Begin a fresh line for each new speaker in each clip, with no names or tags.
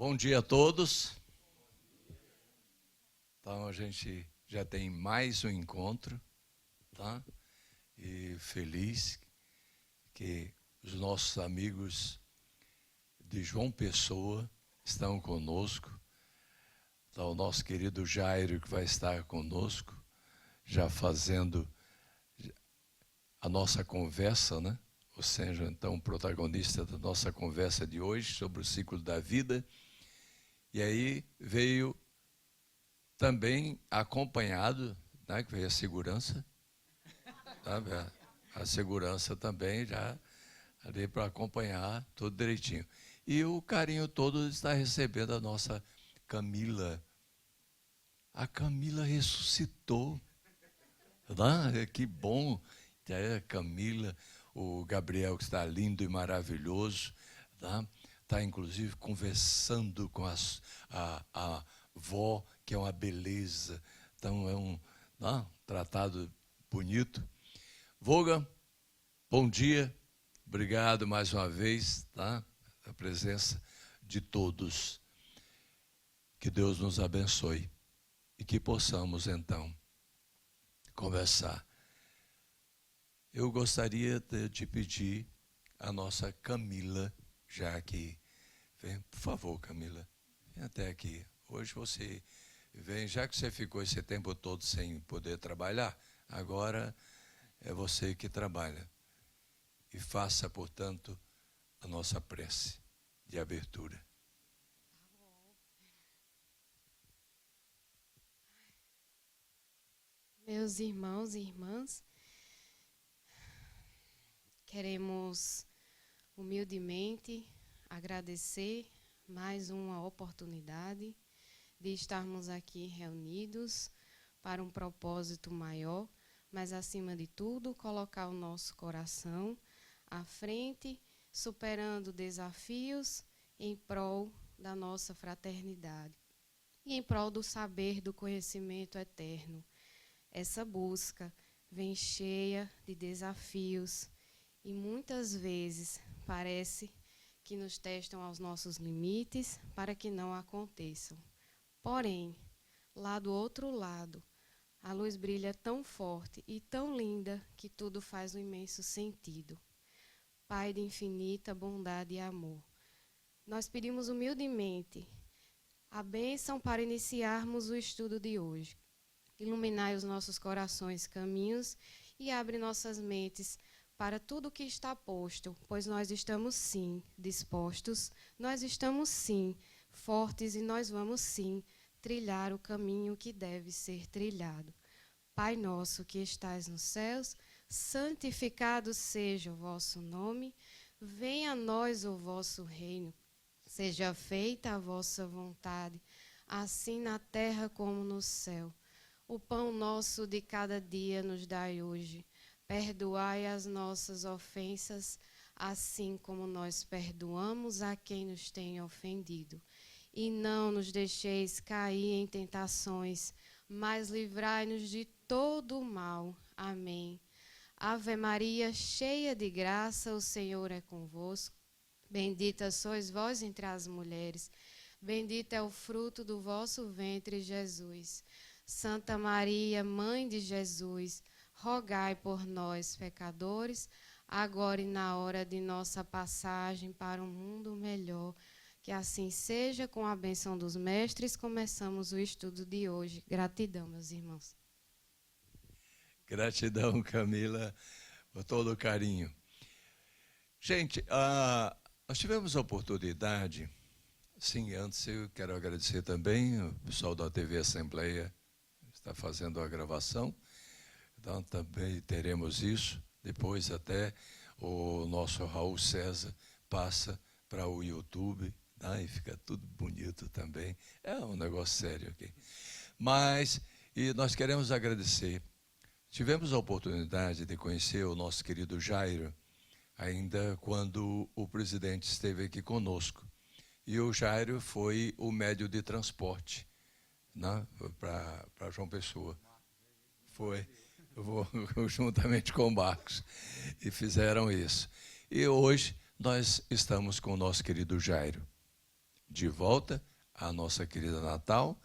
Bom dia a todos. Então, a gente já tem mais um encontro, tá? E feliz que os nossos amigos de João Pessoa estão conosco. Então, o nosso querido Jairo, que vai estar conosco, já fazendo a nossa conversa, né? Ou seja, então, protagonista da nossa conversa de hoje sobre o ciclo da vida. E aí veio também acompanhado, né, que veio a segurança, sabe? A segurança também já ali para acompanhar tudo direitinho. E o carinho todo está recebendo a nossa Camila. A Camila ressuscitou. Né? Que bom. A Camila, o Gabriel, que está lindo e maravilhoso, tá? Está inclusive conversando com a vó, que é uma beleza. Então, é um tratado bonito. Voga, bom dia. Obrigado mais uma vez, tá? A presença de todos. Que Deus nos abençoe e que possamos, então, conversar. Eu gostaria de te pedir a nossa Camila, já que vem, por favor, Camila, vem até aqui. Hoje você vem, já que você ficou esse tempo todo sem poder trabalhar, agora é você que trabalha. E faça, portanto, a nossa prece de abertura.
Meus irmãos e irmãs, queremos humildemente agradecer mais uma oportunidade de estarmos aqui reunidos para um propósito maior, mas acima de tudo, colocar o nosso coração à frente, superando desafios em prol da nossa fraternidade e em prol do saber do conhecimento eterno. Essa busca vem cheia de desafios e muitas vezes parece que nos testam aos nossos limites para que não aconteçam. Porém, lá do outro lado, a luz brilha tão forte e tão linda que tudo faz um imenso sentido. Pai de infinita bondade e amor, nós pedimos humildemente a bênção para iniciarmos o estudo de hoje. Iluminai os nossos corações caminhos e abre nossas mentes para tudo o que está posto, pois nós estamos sim dispostos, nós estamos sim fortes e nós vamos sim trilhar o caminho que deve ser trilhado. Pai nosso que estais nos céus, santificado seja o vosso nome, venha a nós o vosso reino, seja feita a vossa vontade, assim na terra como no céu. O pão nosso de cada dia nos dai hoje. Perdoai as nossas ofensas, assim como nós perdoamos a quem nos tem ofendido. E não nos deixeis cair em tentações, mas livrai-nos de todo o mal. Amém. Ave Maria, cheia de graça, o Senhor é convosco. Bendita sois vós entre as mulheres. Bendito é o fruto do vosso ventre, Jesus. Santa Maria, Mãe de Jesus, rogai por nós, pecadores, agora e na hora de nossa passagem para um mundo melhor. Que assim seja, com a bênção dos mestres, começamos o estudo de hoje. Gratidão, meus irmãos.
Gratidão, Camila, por todo o carinho. Gente, nós tivemos a oportunidade, sim, antes eu quero agradecer também o pessoal da TV Assembleia, está fazendo a gravação, então também teremos isso. Depois até o nosso Raul César passa para o YouTube, tá? E fica tudo bonito também. É um negócio sério aqui. Mas, e nós queremos agradecer. Tivemos a oportunidade de conhecer o nosso querido Jairo, ainda quando o presidente esteve aqui conosco. E o Jairo foi o médio de transporte, né, para João Pessoa. Foi, juntamente com o Marcos, e fizeram isso. E hoje nós estamos com o nosso querido Jairo. de volta à nossa querida Natal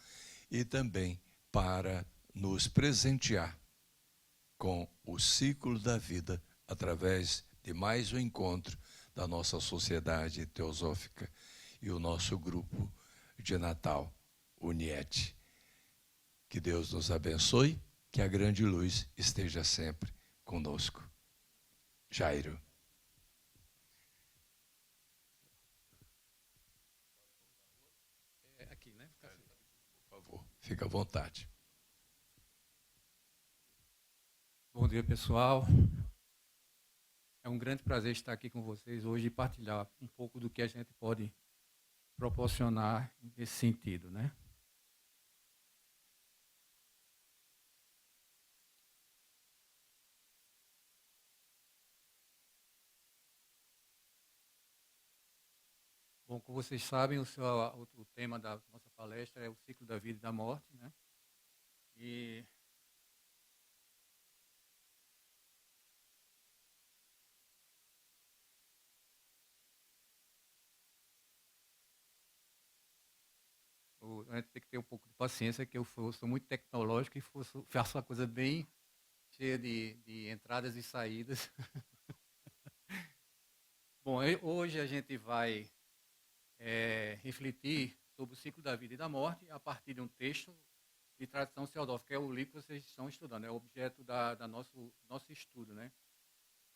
e também para nos presentear com o ciclo da vida através de mais um encontro da nossa sociedade teosófica e o nosso grupo de Natal, Uniete. Que Deus nos abençoe, que a grande luz esteja sempre conosco. Jairo.
Aqui, né?
Por favor, fica à vontade.
Bom dia, pessoal. É um grande prazer estar aqui com vocês hoje e partilhar um pouco do que a gente pode proporcionar nesse sentido, né? Bom, como vocês sabem, o tema da nossa palestra é o ciclo da vida e da morte, né? E a gente tem que ter um pouco de paciência, que eu sou muito tecnológico e faço uma coisa bem cheia de entradas e saídas. Bom, hoje a gente vai refletir sobre o ciclo da vida e da morte a partir de um texto de tradição teosófica, que é o livro que vocês estão estudando, é o objeto da nosso estudo, né?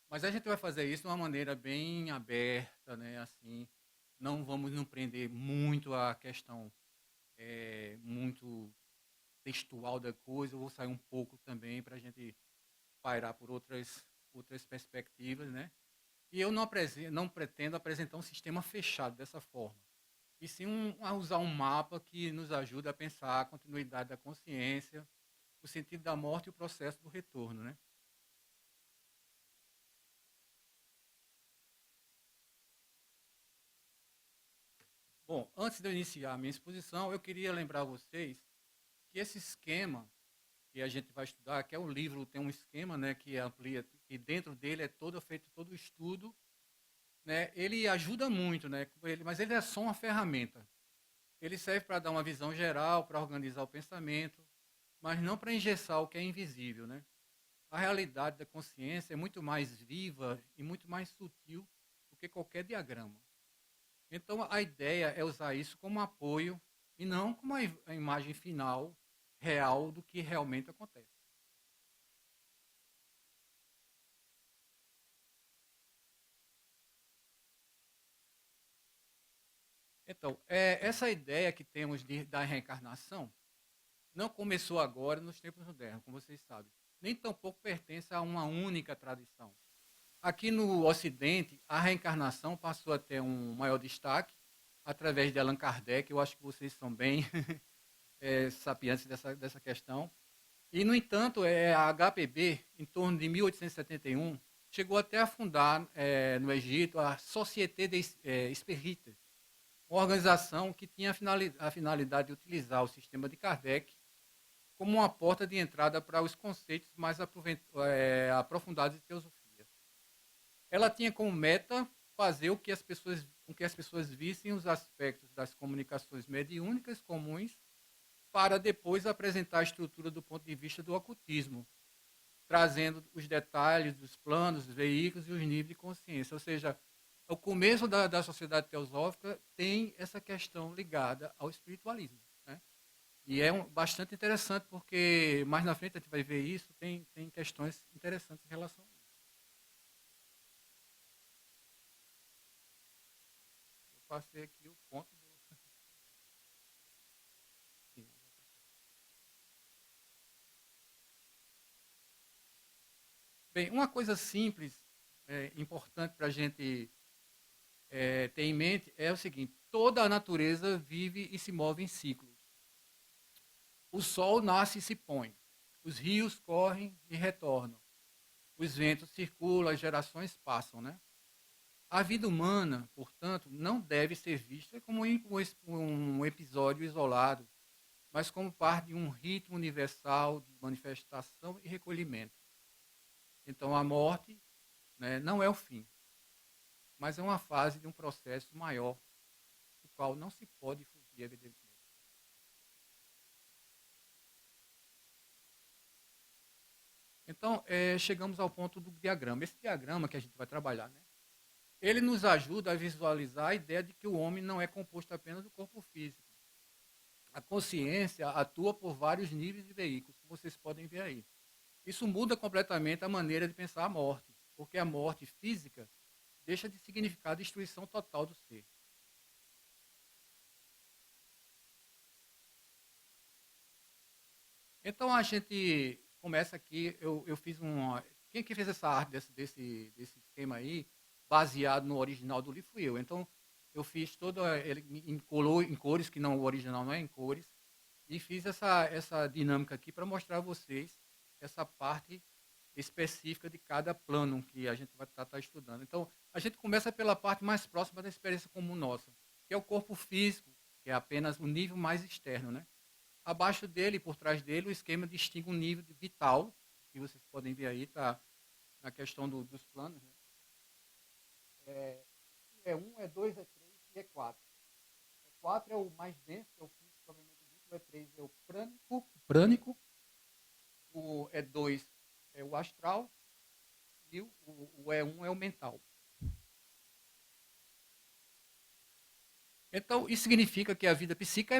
Mas a gente vai fazer isso de uma maneira bem aberta, né? Assim, não vamos nos prender muito à questão muito textual da coisa, eu vou sair um pouco também para a gente pairar por outras perspectivas, né? E eu não pretendo apresentar um sistema fechado dessa forma, e sim a usar um mapa que nos ajuda a pensar a continuidade da consciência, o sentido da morte e o processo do retorno, né? Bom, antes de eu iniciar a minha exposição, eu queria lembrar a vocês que esse esquema que a gente vai estudar, que é o livro, tem um esquema, né, que amplia, e dentro dele é feito todo o estudo, né? Ele ajuda muito, né? Mas ele é só uma ferramenta. Ele serve para dar uma visão geral, para organizar o pensamento, mas não para engessar o que é invisível, né? A realidade da consciência é muito mais viva e muito mais sutil do que qualquer diagrama. Então, a ideia é usar isso como apoio e não como a imagem final, real, do que realmente acontece. Então, essa ideia que temos da reencarnação não começou agora nos tempos modernos, como vocês sabem. Nem tampouco pertence a uma única tradição. Aqui no Ocidente, a reencarnação passou a ter um maior destaque através de Allan Kardec. Eu acho que vocês são bem sapientes dessa questão. E, no entanto, a HPB, em torno de 1871, chegou até a fundar no Egito a Société des Spirites, uma organização que tinha a finalidade de utilizar o sistema de Kardec como uma porta de entrada para os conceitos mais aprofundados de teosofia. Ela tinha como meta fazer com que as pessoas vissem os aspectos das comunicações mediúnicas comuns para depois apresentar a estrutura do ponto de vista do ocultismo, trazendo os detalhes dos planos, dos veículos e os níveis de consciência. Ou seja, o começo da sociedade teosófica tem essa questão ligada ao espiritualismo, né? E é bastante interessante porque mais na frente a gente vai ver isso, tem questões interessantes em relação a isso. Eu passei aqui o ponto do... Bem, uma coisa simples, importante para a gente ter em mente é o seguinte: toda a natureza vive e se move em ciclos. O sol nasce e se põe, os rios correm e retornam, os ventos circulam, as gerações passam, né? A vida humana, portanto, não deve ser vista como um episódio isolado, mas como parte de um ritmo universal de manifestação e recolhimento. Então, a morte, né, não é o fim, mas é uma fase de um processo maior, qual não se pode fugir, evidentemente. Então, chegamos ao ponto do diagrama. Esse diagrama que a gente vai trabalhar, né, ele nos ajuda a visualizar a ideia de que o homem não é composto apenas do corpo físico. A consciência atua por vários níveis de veículos, que vocês podem ver aí. Isso muda completamente a maneira de pensar a morte, porque a morte física deixa de significar a destruição total do ser. Então a gente começa aqui, eu fiz uma. Quem que fez essa arte desse esquema aí, baseado no original do livro, fui eu. Então eu fiz todo ele em cores, que não, o original não é em cores, e fiz essa dinâmica aqui para mostrar a vocês essa parte específica de cada plano que a gente vai estar estudando. Então, a gente começa pela parte mais próxima da experiência comum nossa, que é o corpo físico, que é apenas o nível mais externo, né? Abaixo dele, por trás dele, o esquema distingue um nível vital, que vocês podem ver aí, está na questão dos planos. Né? É 1, é 2, é 3 e é 4. O 4 é o mais denso, que é o físico, provavelmente dito. O E3 é o prânico. O E2 é o astral. E o E1 é o mental. Então, isso significa que a vida psíquica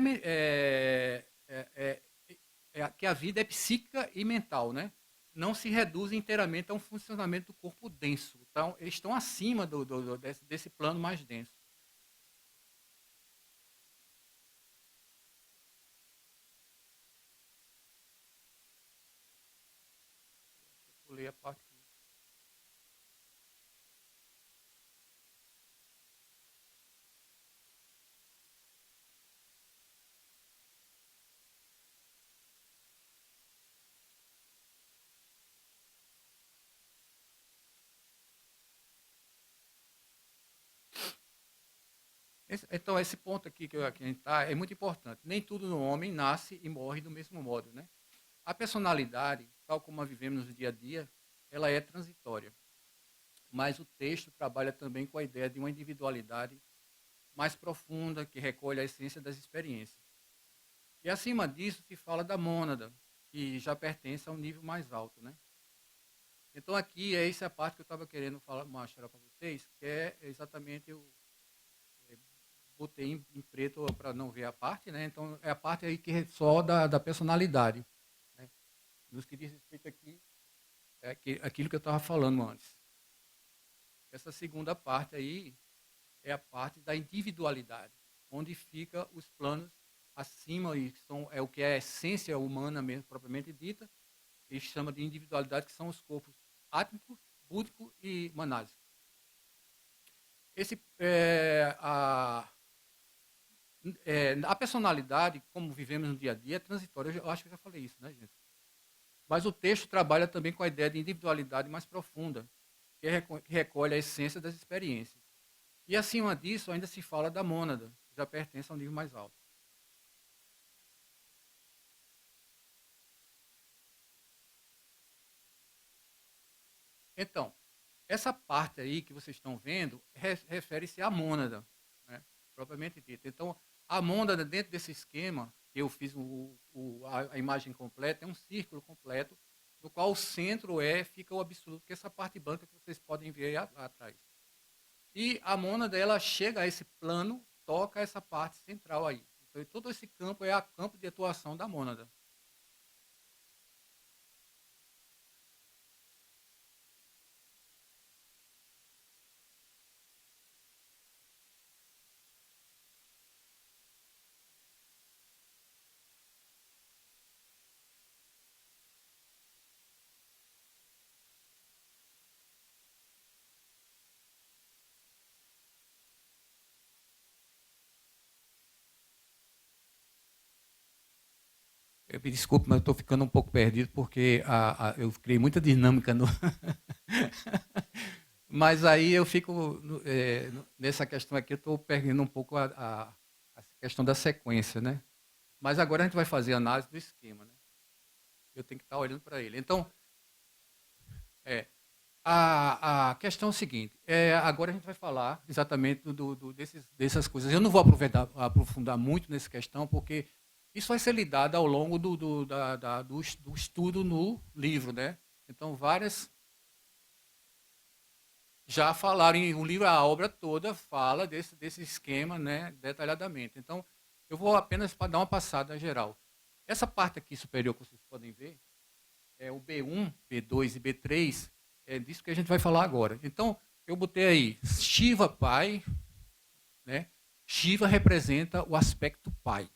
que a vida é psíquica e mental, né? Não se reduz inteiramente a um funcionamento do corpo denso. Então, eles estão acima desse plano mais denso. Vou ler a parte. Então, esse ponto aqui que a gente está é muito importante. Nem tudo no homem nasce e morre do mesmo modo, né? A personalidade, tal como a vivemos no dia a dia, ela é transitória. Mas o texto trabalha também com a ideia de uma individualidade mais profunda, que recolhe a essência das experiências. E acima disso se fala da mônada, que já pertence a um nível mais alto, né? Então aqui essa a parte que eu estava querendo mostrar para vocês, que é exatamente botei em preto para não ver a parte, né? Então é a parte aí que é só da personalidade, né? Nos que diz respeito aqui é aquilo que eu estava falando antes. Essa segunda parte aí é a parte da individualidade, onde fica os planos acima e é o que é a essência humana mesmo propriamente dita. Ele chama de individualidade, que são os corpos átmico, búdico e manásico. A personalidade, como vivemos no dia a dia, é transitória. Eu acho que eu já falei isso, né, gente? Mas o texto trabalha também com a ideia de individualidade mais profunda, que recolhe a essência das experiências. E acima disso, ainda se fala da mônada, que já pertence a um nível mais alto. Então, essa parte aí que vocês estão vendo refere-se à mônada, né, propriamente dita. Então, a mônada, dentro desse esquema, que eu fiz a imagem completa, é um círculo completo, no qual o centro fica o absoluto, que é essa parte branca que vocês podem ver aí atrás. E a mônada, ela chega a esse plano, toca essa parte central aí. Então, todo esse campo é o campo de atuação da mônada. Eu me desculpe, mas eu estou ficando um pouco perdido porque eu criei muita dinâmica no. Mas aí eu fico nessa questão aqui, eu estou perdendo um pouco a questão da sequência, né? Mas agora a gente vai fazer a análise do esquema, né? Eu tenho que estar olhando para ele. Então, A questão é o seguinte, agora a gente vai falar exatamente dessas coisas. Eu não vou aprofundar muito nessa questão, porque isso vai ser lidado ao longo do estudo no livro, né? Então, várias já falaram, o livro, a obra toda fala desse esquema, né, detalhadamente. Então, eu vou apenas dar uma passada geral. Essa parte aqui superior que vocês podem ver, é o B1, B2 e B3, é disso que a gente vai falar agora. Então, eu botei aí Shiva pai, né? Shiva representa o aspecto pai.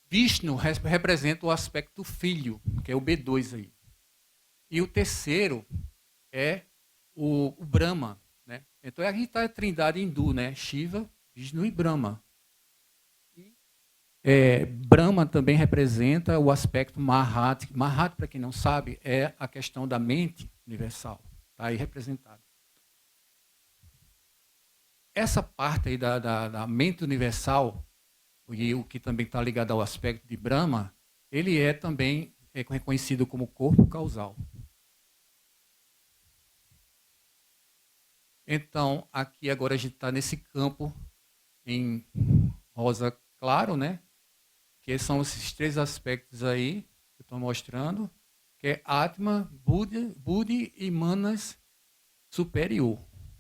Vishnu representa o aspecto filho, que é o B2 aí. E o terceiro é o Brahma, né? Então aqui está a trindade hindu, né? Shiva, Vishnu e Brahma. Brahma também representa o aspecto Mahat. Mahat, para quem não sabe, é a questão da mente universal. Está aí representado. Essa parte aí da mente universal, e o que também está ligado ao aspecto de Brahma, ele também reconhecido como corpo causal. Então, aqui agora a gente está nesse campo em rosa claro, né? Que são esses três aspectos aí que eu estou mostrando, que é Atma, Buddhi e Manas superior.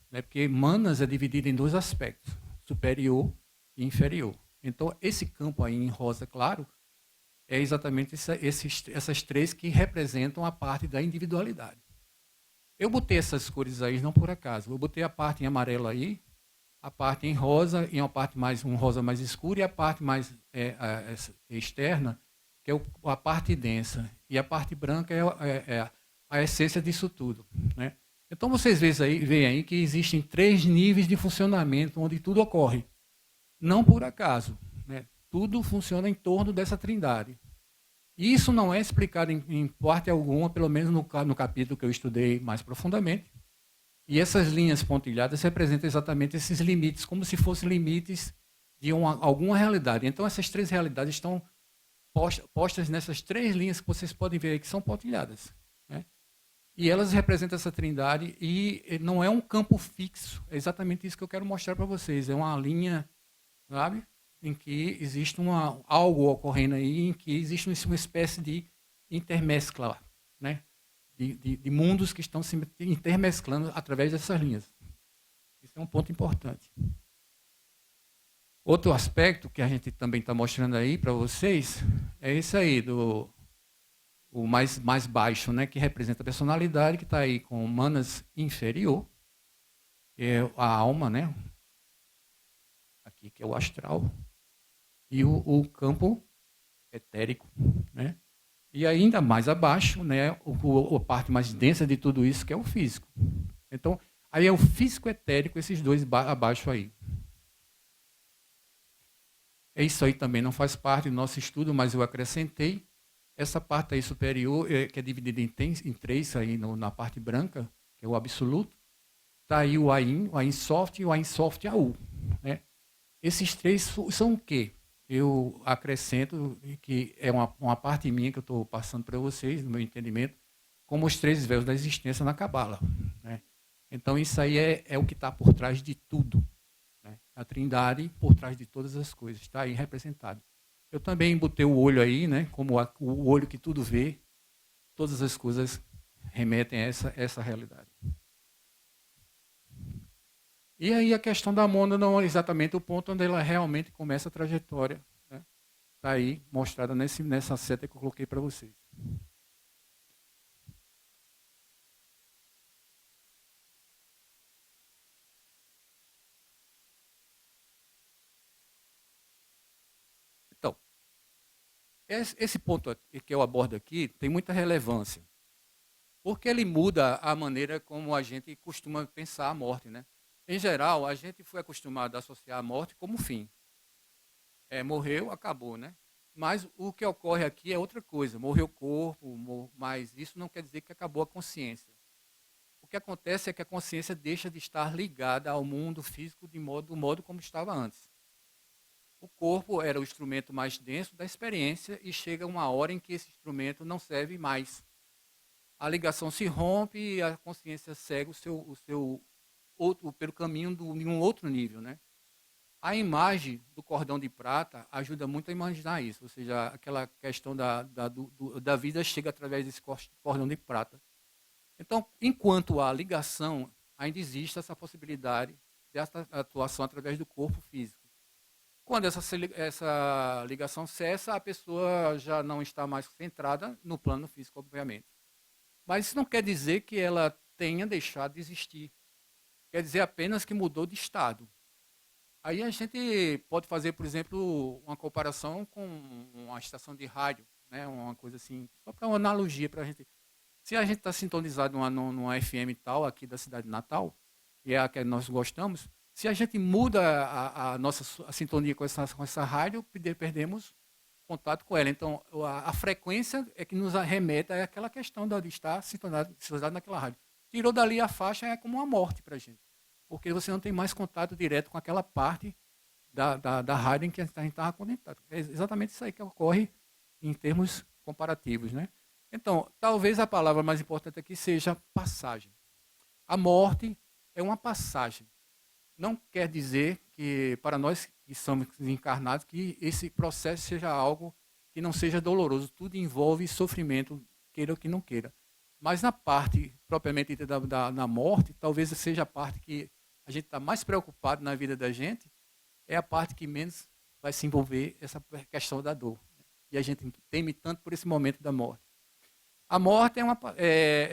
Né? Porque Manas é dividido em dois aspectos, superior e inferior. Então, esse campo aí em rosa claro é exatamente essas três que representam a parte da individualidade. Eu botei essas cores aí não por acaso. Eu botei a parte em amarelo aí, a parte em rosa, e uma parte um rosa mais escuro, e a parte mais externa, que é a parte densa. E a parte branca é a essência disso tudo. Né? Então, vocês veem aí que existem 3 níveis de funcionamento onde tudo ocorre. Não por acaso. Né? Tudo funciona em torno dessa trindade. Isso não é explicado em parte alguma, pelo menos no capítulo que eu estudei mais profundamente. E essas linhas pontilhadas representam exatamente esses limites, como se fossem limites de alguma realidade. Então, essas 3 realidades estão postas nessas 3 linhas que vocês podem ver aí, que são pontilhadas. Né? E elas representam essa trindade e não é um campo fixo. É exatamente isso que eu quero mostrar para vocês. É uma linha, sabe? Em que existe algo ocorrendo aí, em que existe uma espécie de intermescla, né? De mundos que estão se intermesclando através dessas linhas. Isso é um ponto importante. Outro aspecto que a gente também está mostrando aí para vocês é esse aí, o mais baixo, né? Que representa a personalidade, que está aí com Manas inferior, que é a alma, né? Aqui que é o astral. E o campo etérico, né? E ainda mais abaixo, né, a parte mais densa de tudo isso, que é o físico. Então, aí é o físico etérico, esses dois abaixo aí. Isso aí também não faz parte do nosso estudo, mas eu acrescentei essa parte aí superior, que é dividida em 3 aí na parte branca, que é o absoluto. Está aí o Ain Soft e o Ain Soft AU. Né? Esses 3 são o quê? Eu acrescento que é uma parte minha que eu estou passando para vocês, no meu entendimento, como os 3 véus da existência na Cabala. Né? Então, isso aí é o que está por trás de tudo. Né? A trindade por trás de todas as coisas, está aí representado. Eu também botei o olho aí, né? Como o olho que tudo vê, todas as coisas remetem a essa realidade. E aí a questão da Mônada não é exatamente o ponto onde ela realmente começa a trajetória. Né? Está aí mostrada nessa seta que eu coloquei para vocês. Então, esse ponto que eu abordo aqui tem muita relevância. Porque ele muda a maneira como a gente costuma pensar a morte. Né? Em geral, a gente foi acostumado a associar a morte como fim. Morreu, acabou, né? Mas o que ocorre aqui é outra coisa. Morreu o corpo, mas isso não quer dizer que acabou a consciência. O que acontece é que a consciência deixa de estar ligada ao mundo físico do modo como estava antes. O corpo era o instrumento mais denso da experiência e chega uma hora em que esse instrumento não serve mais. a ligação se rompe e a consciência segue o seu outro, pelo caminho de um outro nível, né? A imagem do cordão de prata ajuda muito a imaginar isso, ou seja, aquela questão da vida chega através desse cordão de prata. Então, enquanto há ligação, ainda existe essa possibilidade dessa atuação através do corpo físico. Quando essa ligação cessa, a pessoa já não está mais centrada no plano físico, obviamente. Mas isso não quer dizer que ela tenha deixado de existir. Quer dizer apenas que mudou de estado. Aí a gente pode fazer, por exemplo, uma comparação com uma estação de rádio, né? Uma coisa assim, só para uma analogia para a gente. Se a gente está sintonizado numa FM tal, aqui da cidade de Natal, e é a que nós gostamos, se a gente muda a nossa sintonia com essa rádio, perdemos contato com ela. Então, a frequência é que nos arremete àquela questão de estar sintonizado naquela rádio. Tirou dali a faixa, é como uma morte para a gente, porque você não tem mais contato direto com aquela parte da rádio em que a gente estava conectado. É exatamente isso aí que ocorre em termos comparativos, né? Então, talvez a palavra mais importante aqui seja passagem. A morte é uma passagem. Não quer dizer que, para nós que somos encarnados, que esse processo seja algo que não seja doloroso. Tudo envolve sofrimento, queira ou que não queira. Mas na parte propriamente da morte, talvez seja a parte que a gente está mais preocupado na vida da gente, é a parte que menos vai se envolver essa questão da dor. E a gente teme tanto por esse momento da morte. A morte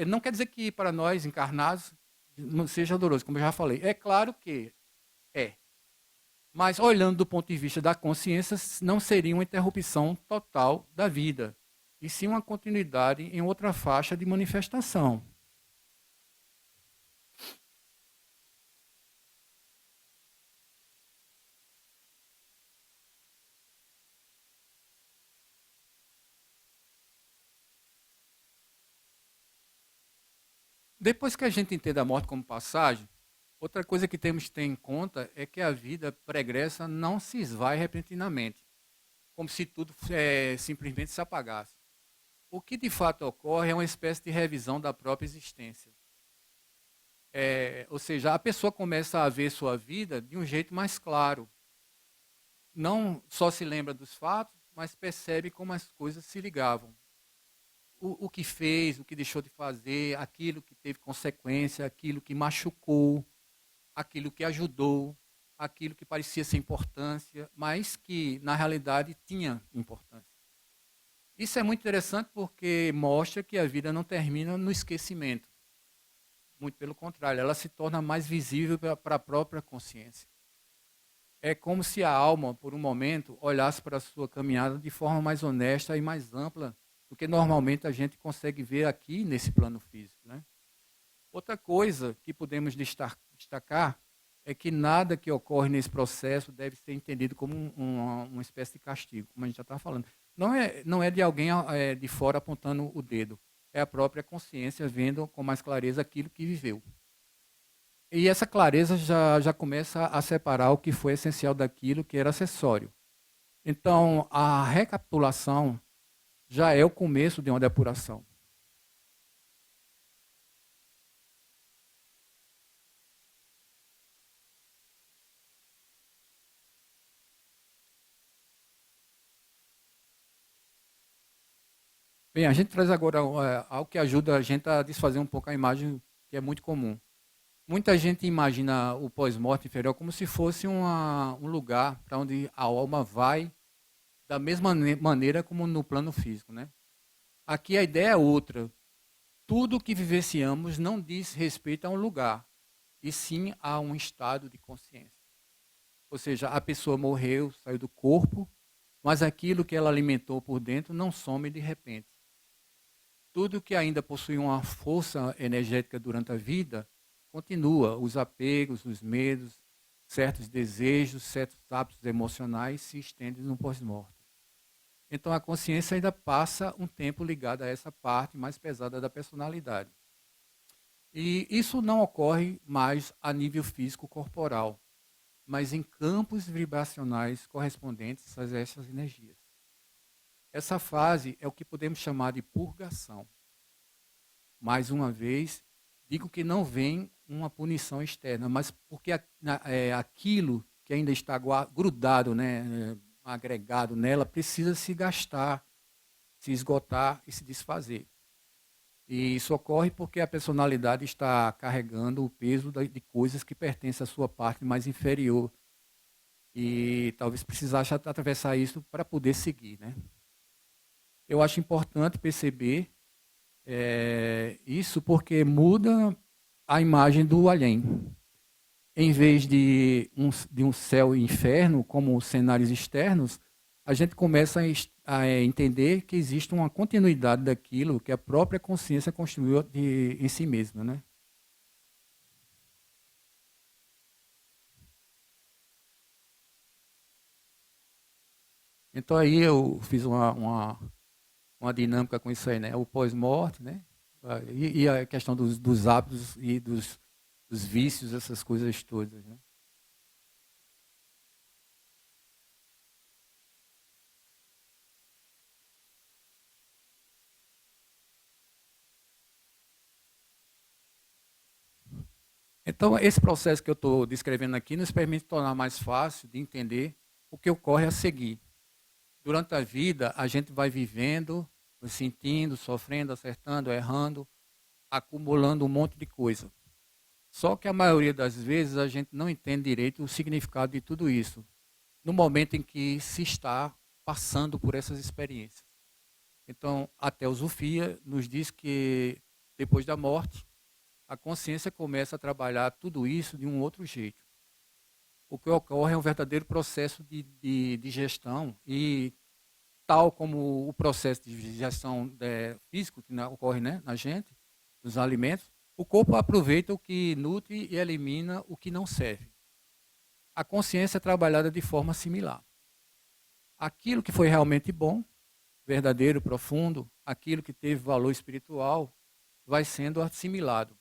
não quer dizer que para nós encarnados não seja doloroso, como eu já falei. É claro que é. Mas olhando do ponto de vista da consciência, não seria uma interrupção total da vida, e sim uma continuidade em outra faixa de manifestação. Depois que a gente entende a morte como passagem, outra coisa que temos que ter em conta é que a vida pregressa não se esvai repentinamente, como se tudo simplesmente se apagasse. O que de fato ocorre é uma espécie de revisão da própria existência. Ou seja, a pessoa começa a ver sua vida de um jeito mais claro. Não só se lembra dos fatos, mas percebe como as coisas se ligavam. O que fez, o que deixou de fazer, aquilo que teve consequência, aquilo que machucou, aquilo que ajudou, aquilo que parecia sem importância, mas que na realidade tinha importância. Isso é muito interessante porque mostra que a vida não termina no esquecimento. Muito pelo contrário, ela se torna mais visível para a própria consciência. É como se a alma, por um momento, olhasse para a sua caminhada de forma mais honesta e mais ampla do que normalmente a gente consegue ver aqui nesse plano físico, né? Outra coisa que podemos destacar é que nada que ocorre nesse processo deve ser entendido como uma espécie de castigo, como a gente já estava falando. Não é de alguém de fora apontando o dedo. É a própria consciência vendo com mais clareza aquilo que viveu. E essa clareza já começa a separar o que foi essencial daquilo que era acessório. Então, a recapitulação já é o começo de uma depuração. Bem, a gente traz agora algo que ajuda a gente a desfazer um pouco a imagem que é muito comum. Muita gente imagina o pós-morte inferior como se fosse um lugar para onde a alma vai da mesma maneira como no plano físico, né? Aqui a ideia é outra. Tudo o que vivenciamos não diz respeito a um lugar, e sim a um estado de consciência. Ou seja, a pessoa morreu, saiu do corpo, mas aquilo que ela alimentou por dentro não some de repente. Tudo que ainda possui uma força energética durante a vida continua. Os apegos, os medos, certos desejos, certos hábitos emocionais se estendem no pós-morte. Então a consciência ainda passa um tempo ligada a essa parte mais pesada da personalidade. E isso não ocorre mais a nível físico corporal, mas em campos vibracionais correspondentes a essas energias. Essa fase é o que podemos chamar de purgação. mais uma vez, digo que não vem uma punição externa, mas porque aquilo que ainda está grudado, né, agregado nela, precisa se gastar, se esgotar e se desfazer. E isso ocorre porque a personalidade está carregando o peso de coisas que pertencem à sua parte mais inferior. E talvez precisasse atravessar isso para poder seguir, né? Eu acho importante perceber isso porque muda a imagem do além. Em vez de um céu e inferno, como cenários externos, a gente começa a entender que existe uma continuidade daquilo que a própria consciência construiu em si mesma, né? Então aí eu fiz uma dinâmica com isso aí, né? O pós-morte, né? E a questão dos hábitos e dos vícios, essas coisas todas, né? Então, esse processo que eu estou descrevendo aqui nos permite tornar mais fácil de entender o que ocorre a seguir. Durante a vida, a gente vai vivendo, sentindo, sofrendo, acertando, errando, acumulando um monte de coisa. Só que a maioria das vezes a gente não entende direito o significado de tudo isso, no momento em que se está passando por essas experiências. Então, a teosofia nos diz que depois da morte, a consciência começa a trabalhar tudo isso de um outro jeito. O que ocorre é um verdadeiro processo de gestão e tal como o processo de gestão físico que ocorre, né, na gente, dos alimentos, o corpo aproveita o que nutre e elimina o que não serve. A consciência é trabalhada de forma similar. Aquilo que foi realmente bom, verdadeiro, profundo, aquilo que teve valor espiritual, vai sendo assimilado.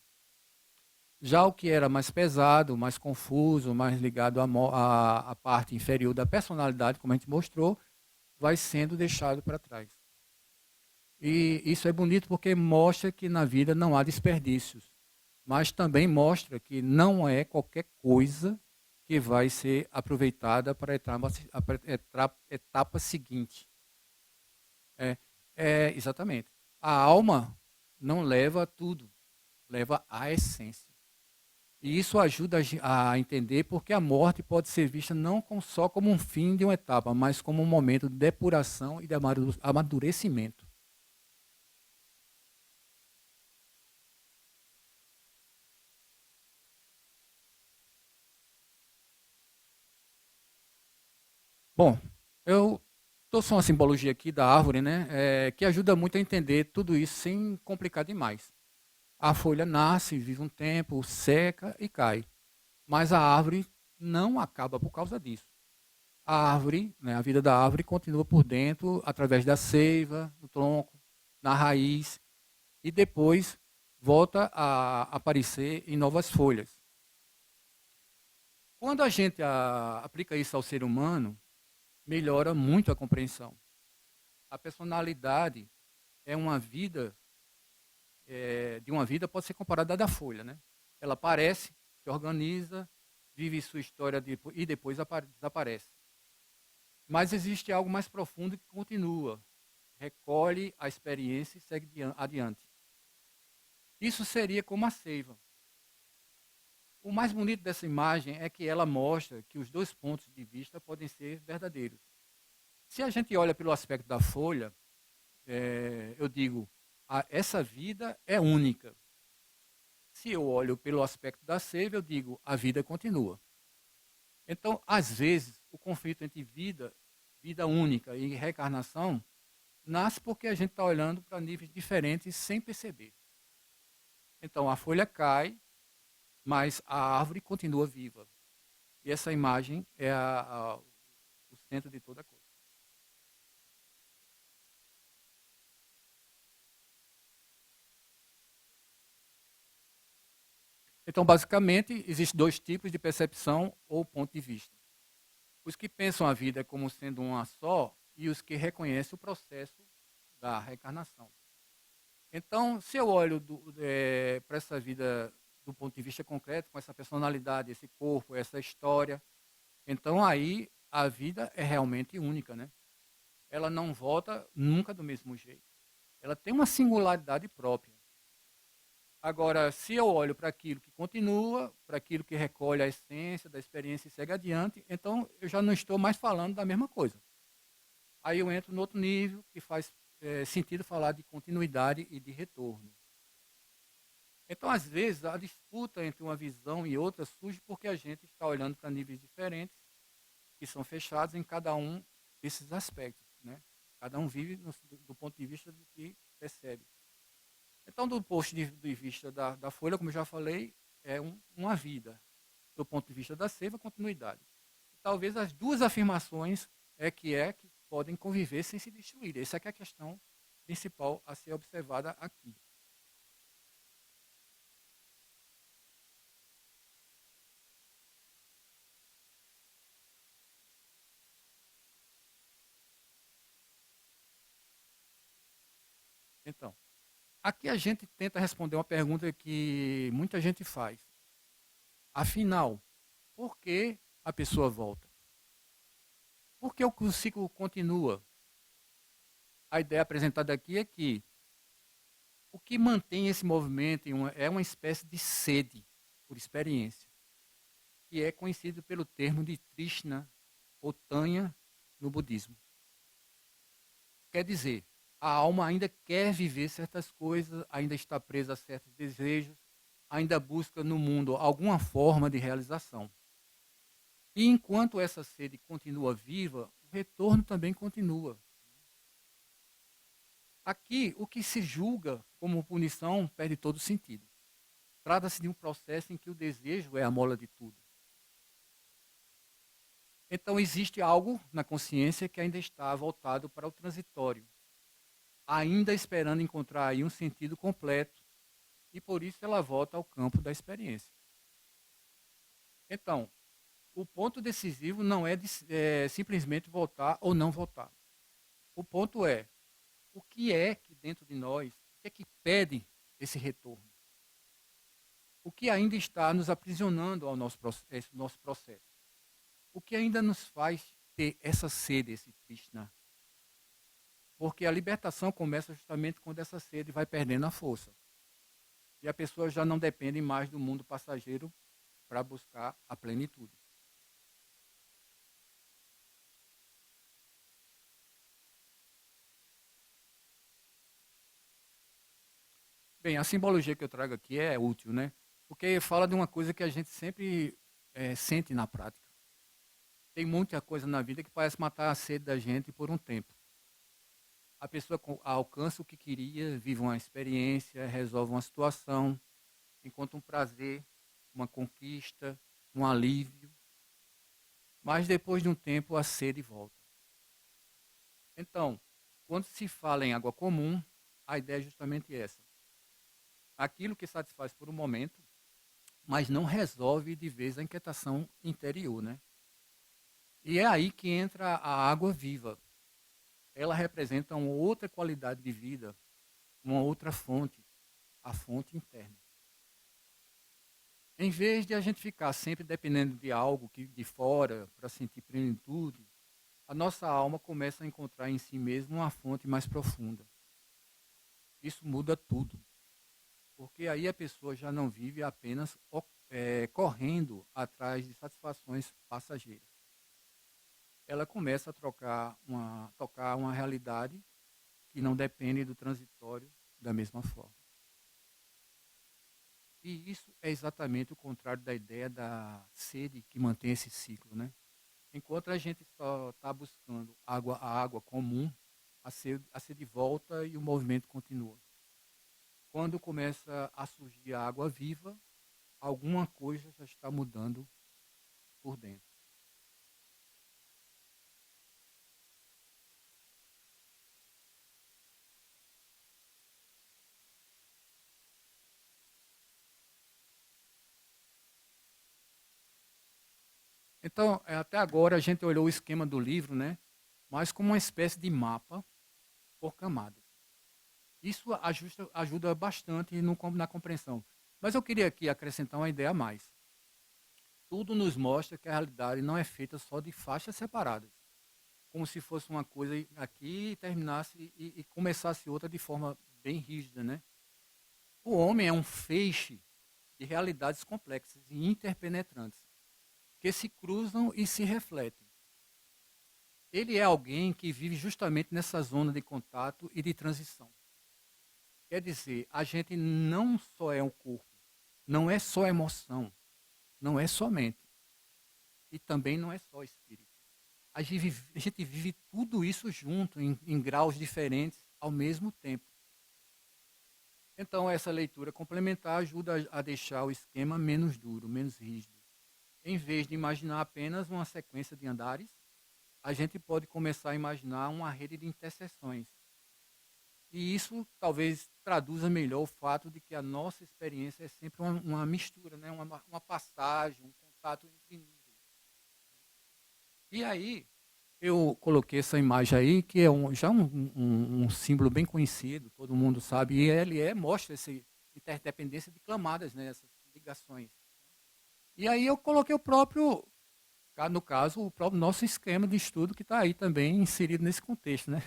Já o que era mais pesado, mais confuso, mais ligado à parte inferior da personalidade, como a gente mostrou, vai sendo deixado para trás. E isso é bonito porque mostra que na vida não há desperdícios, mas também mostra que não é qualquer coisa que vai ser aproveitada para a etapa seguinte. Exatamente. A alma não leva tudo, leva a essência. E isso ajuda a entender porque a morte pode ser vista não só como um fim de uma etapa, mas como um momento de depuração e de amadurecimento. Bom, eu trouxe uma simbologia aqui da árvore, né, que ajuda muito a entender tudo isso sem complicar demais. A folha nasce, vive um tempo, seca e cai. Mas a árvore não acaba por causa disso. A árvore, né, a vida da árvore continua por dentro, através da seiva, do tronco, na raiz, e depois volta a aparecer em novas folhas. Quando a gente aplica isso ao ser humano, melhora muito a compreensão. A personalidade é uma vida, de uma vida pode ser comparada à da folha, né? Ela aparece, se organiza, vive sua história e depois desaparece. Mas existe algo mais profundo que continua, recolhe a experiência e segue adiante. Isso seria como a seiva. O mais bonito dessa imagem é que ela mostra que os dois pontos de vista podem ser verdadeiros. Se a gente olha pelo aspecto da folha, eu digo, essa vida é única. Se eu olho pelo aspecto da seiva, eu digo, a vida continua. Então, às vezes, o conflito entre vida única e reencarnação nasce porque a gente está olhando para níveis diferentes sem perceber. Então, a folha cai, mas a árvore continua viva. E essa imagem é o centro de toda coisa. Então, basicamente, existem dois tipos de percepção ou ponto de vista. Os que pensam a vida como sendo uma só e os que reconhecem o processo da reencarnação. Então, se eu olho para essa vida do ponto de vista concreto, com essa personalidade, esse corpo, essa história, então aí a vida é realmente única, né? Ela não volta nunca do mesmo jeito. Ela tem uma singularidade própria. Agora, se eu olho para aquilo que continua, para aquilo que recolhe a essência da experiência e segue adiante, então eu já não estou mais falando da mesma coisa. Aí eu entro no outro nível que faz sentido falar de continuidade e de retorno. Então, às vezes, a disputa entre uma visão e outra surge porque a gente está olhando para níveis diferentes, que são fechados em cada um desses aspectos. Né? Cada um vive do ponto de vista do que percebe. Então, do ponto de vista da folha, como eu já falei, é uma vida. Do ponto de vista da seiva, continuidade. Talvez as duas afirmações que podem conviver sem se destruir. Essa é a questão principal a ser observada aqui. Então, aqui a gente tenta responder uma pergunta que muita gente faz. Afinal, por que a pessoa volta? Por que o ciclo continua? A ideia apresentada aqui é que o que mantém esse movimento é uma espécie de sede por experiência, que é conhecido pelo termo de Trishna ou Tanya no budismo. Quer dizer, a alma ainda quer viver certas coisas, ainda está presa a certos desejos, ainda busca no mundo alguma forma de realização. E enquanto essa sede continua viva, o retorno também continua. Aqui, o que se julga como punição perde todo sentido. Trata-se de um processo em que o desejo é a mola de tudo. Então, existe algo na consciência que ainda está voltado para o transitório, ainda esperando encontrar aí um sentido completo, e por isso ela volta ao campo da experiência. Então, o ponto decisivo não é simplesmente voltar ou não voltar. O ponto o que é que dentro de nós, o que é que pede esse retorno? O que ainda está nos aprisionando ao nosso processo? O que ainda nos faz ter essa sede, esse Krishna? Porque a libertação começa justamente quando essa sede vai perdendo a força. E a pessoa já não depende mais do mundo passageiro para buscar a plenitude. Bem, a simbologia que eu trago aqui é útil, né? Porque fala de uma coisa que a gente sempre sente na prática. Tem muita coisa na vida que parece matar a sede da gente por um tempo. A pessoa alcança o que queria, vive uma experiência, resolve uma situação, encontra um prazer, uma conquista, um alívio. Mas depois de um tempo a sede volta. Então, quando se fala em água comum, a ideia é justamente essa. Aquilo que satisfaz por um momento, mas não resolve de vez a inquietação interior, né? E é aí que entra a água viva. Ela representa uma outra qualidade de vida, uma outra fonte, a fonte interna. Em vez de a gente ficar sempre dependendo de algo de fora para sentir plenitude, a nossa alma começa a encontrar em si mesma uma fonte mais profunda. Isso muda tudo, porque aí a pessoa já não vive apenas correndo atrás de satisfações passageiras. Ela começa a tocar uma realidade que não depende do transitório da mesma forma. E isso é exatamente o contrário da ideia da sede que mantém esse ciclo, né? Enquanto a gente só está buscando a água comum, a sede volta e o movimento continua. Quando começa a surgir a água viva, alguma coisa já está mudando por dentro. Então, até agora a gente olhou o esquema do livro, né? Mas como uma espécie de mapa por camadas. Isso ajuda bastante na compreensão. Mas eu queria aqui acrescentar uma ideia a mais. Tudo nos mostra que a realidade não é feita só de faixas separadas, como se fosse uma coisa aqui e terminasse e começasse outra de forma bem rígida, né? O homem é um feixe de realidades complexas e interpenetrantes que se cruzam e se refletem. Ele é alguém que vive justamente nessa zona de contato e de transição. Quer dizer, a gente não só é um corpo, não é só emoção, não é só mente, e também não é só espírito. A gente vive tudo isso junto, em graus diferentes, ao mesmo tempo. Então, essa leitura complementar ajuda a deixar o esquema menos duro, menos rígido. Em vez de imaginar apenas uma sequência de andares, a gente pode começar a imaginar uma rede de interseções. E isso talvez traduza melhor o fato de que a nossa experiência é sempre uma mistura, né? uma passagem, um contato entre níveis. E aí, eu coloquei essa imagem aí, que é já um símbolo bem conhecido, todo mundo sabe, e ele mostra essa interdependência de camadas, né? Essas ligações. E aí eu coloquei o próprio, no caso, o próprio nosso esquema de estudo que está aí também inserido nesse contexto, né?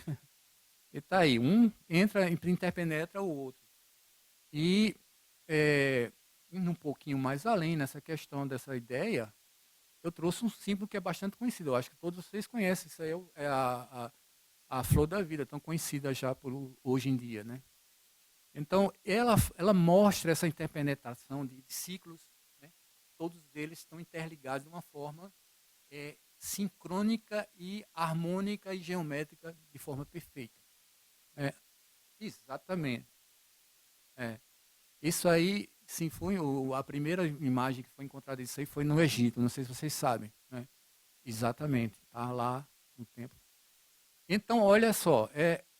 Ele está aí, um interpenetra o outro. E indo um pouquinho mais além nessa questão dessa ideia, eu trouxe um símbolo que é bastante conhecido. Eu acho que todos vocês conhecem, isso aí é a flor da vida, tão conhecida já hoje em dia, né? Então, ela mostra essa interpenetração de ciclos, né? Todos eles estão interligados de uma forma sincrônica e harmônica e geométrica de forma perfeita. Exatamente. Isso aí, sim, foi a primeira imagem que foi encontrada disso aí foi no Egito, não sei se vocês sabem, né? Exatamente, está lá no templo. Então, olha só,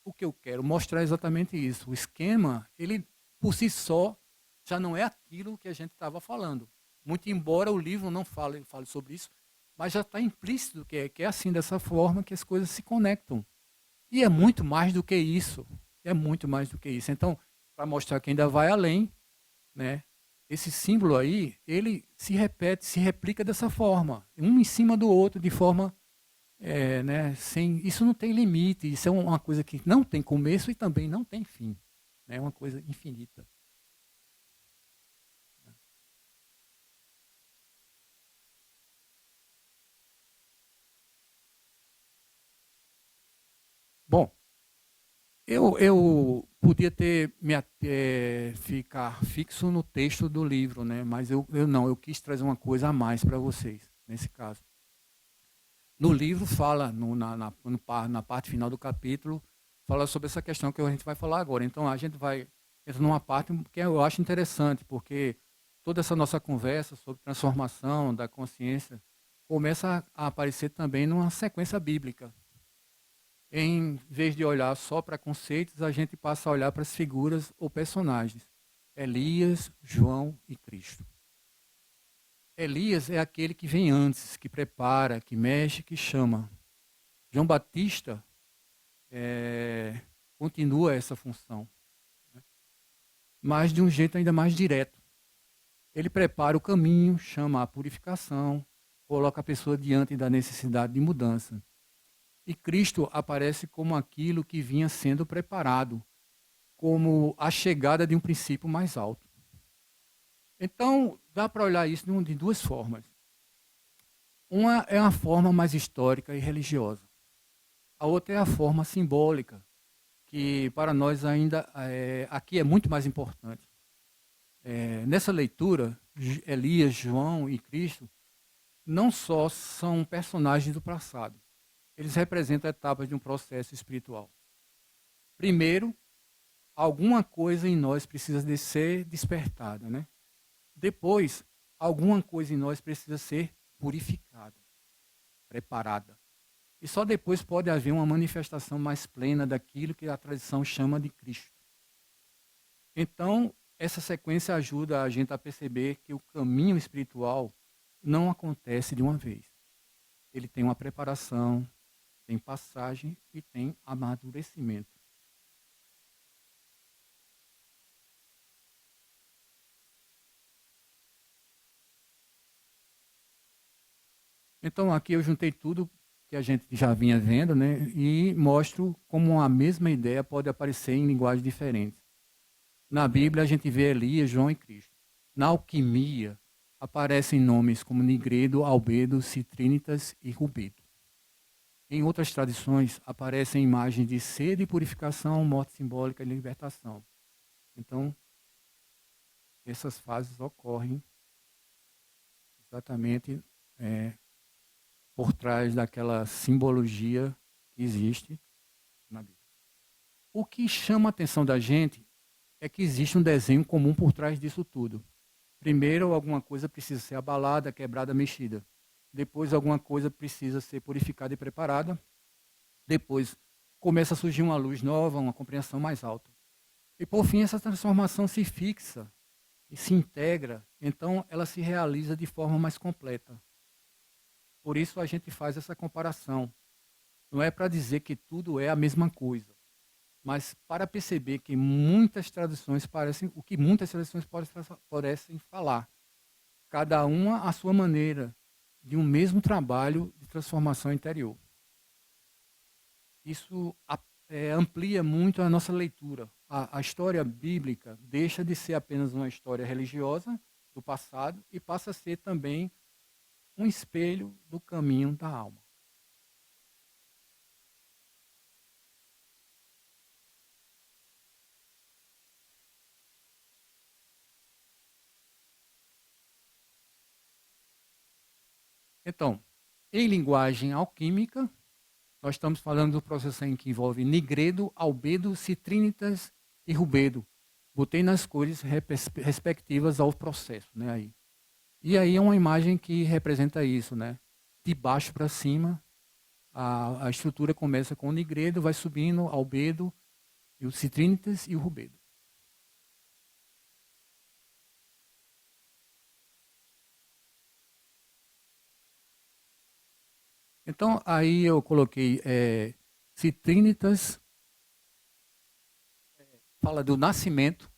o que eu quero mostrar é exatamente isso. O esquema, ele por si só já não é aquilo que a gente estava falando. Muito embora o livro não fale sobre isso, mas já está implícito que é assim, dessa forma que as coisas se conectam. E é muito mais do que isso. É muito mais do que isso. Então, para mostrar que ainda vai além, né? Esse símbolo aí, ele se repete, se replica dessa forma, um em cima do outro, de forma, né? Isso não tem limite. Isso é uma coisa que não tem começo e também não tem fim. É uma coisa infinita. Bom, eu podia ficar fixo no texto do livro, né? Mas eu não, eu quis trazer uma coisa a mais para vocês, nesse caso. No livro fala, na parte final do capítulo, fala sobre essa questão que a gente vai falar agora. Então a gente vai entrar numa parte que eu acho interessante, porque toda essa nossa conversa sobre transformação da consciência começa a aparecer também numa sequência bíblica. Em vez de olhar só para conceitos, a gente passa a olhar para as figuras ou personagens. Elias, João e Cristo. Elias é aquele que vem antes, que prepara, que mexe, que chama. João Batista continua essa função, né? Mas de um jeito ainda mais direto. Ele prepara o caminho, chama a purificação, coloca a pessoa diante da necessidade de mudança. E Cristo aparece como aquilo que vinha sendo preparado, como a chegada de um princípio mais alto. Então, dá para olhar isso de duas formas. Uma é uma forma mais histórica e religiosa. A outra é a forma simbólica, que para nós ainda aqui é muito mais importante. Nessa leitura, Elias, João e Cristo não só são personagens do passado, eles representam etapas de um processo espiritual. Primeiro, alguma coisa em nós precisa de ser despertada, né? Depois, alguma coisa em nós precisa ser purificada, preparada. E só depois pode haver uma manifestação mais plena daquilo que a tradição chama de Cristo. Então, essa sequência ajuda a gente a perceber que o caminho espiritual não acontece de uma vez. Ele tem uma preparação, tem passagem e tem amadurecimento. Então, aqui eu juntei tudo que a gente já vinha vendo, né, e mostro como a mesma ideia pode aparecer em linguagens diferentes. Na Bíblia, a gente vê Elias, João e Cristo. Na alquimia, aparecem nomes como nigredo, albedo, citrinitas e rubedo. Em outras tradições, aparecem imagens de sede e purificação, morte simbólica e libertação. Então, essas fases ocorrem exatamente por trás daquela simbologia que existe na Bíblia. O que chama a atenção da gente é que existe um desenho comum por trás disso tudo. Primeiro, alguma coisa precisa ser abalada, quebrada, mexida. Depois, alguma coisa precisa ser purificada e preparada. Depois, começa a surgir uma luz nova, uma compreensão mais alta. E, por fim, essa transformação se fixa e se integra. Então, ela se realiza de forma mais completa. Por isso, a gente faz essa comparação. Não é para dizer que tudo é a mesma coisa, mas para perceber que muitas tradições parecem, o que muitas tradições parecem falar. Cada uma à sua maneira, de um mesmo trabalho de transformação interior. Isso amplia muito a nossa leitura. A história bíblica deixa de ser apenas uma história religiosa do passado e passa a ser também um espelho do caminho da alma. Então, em linguagem alquímica, nós estamos falando do processo em que envolve nigredo, albedo, citrinitas e rubedo. Botei nas cores respectivas ao processo, né, aí. E aí é uma imagem que representa isso, né? De baixo para cima, a estrutura começa com o nigredo, vai subindo, albedo, e o citrinitas e o rubedo. Então, aí eu coloquei citrinitas, fala do nascimento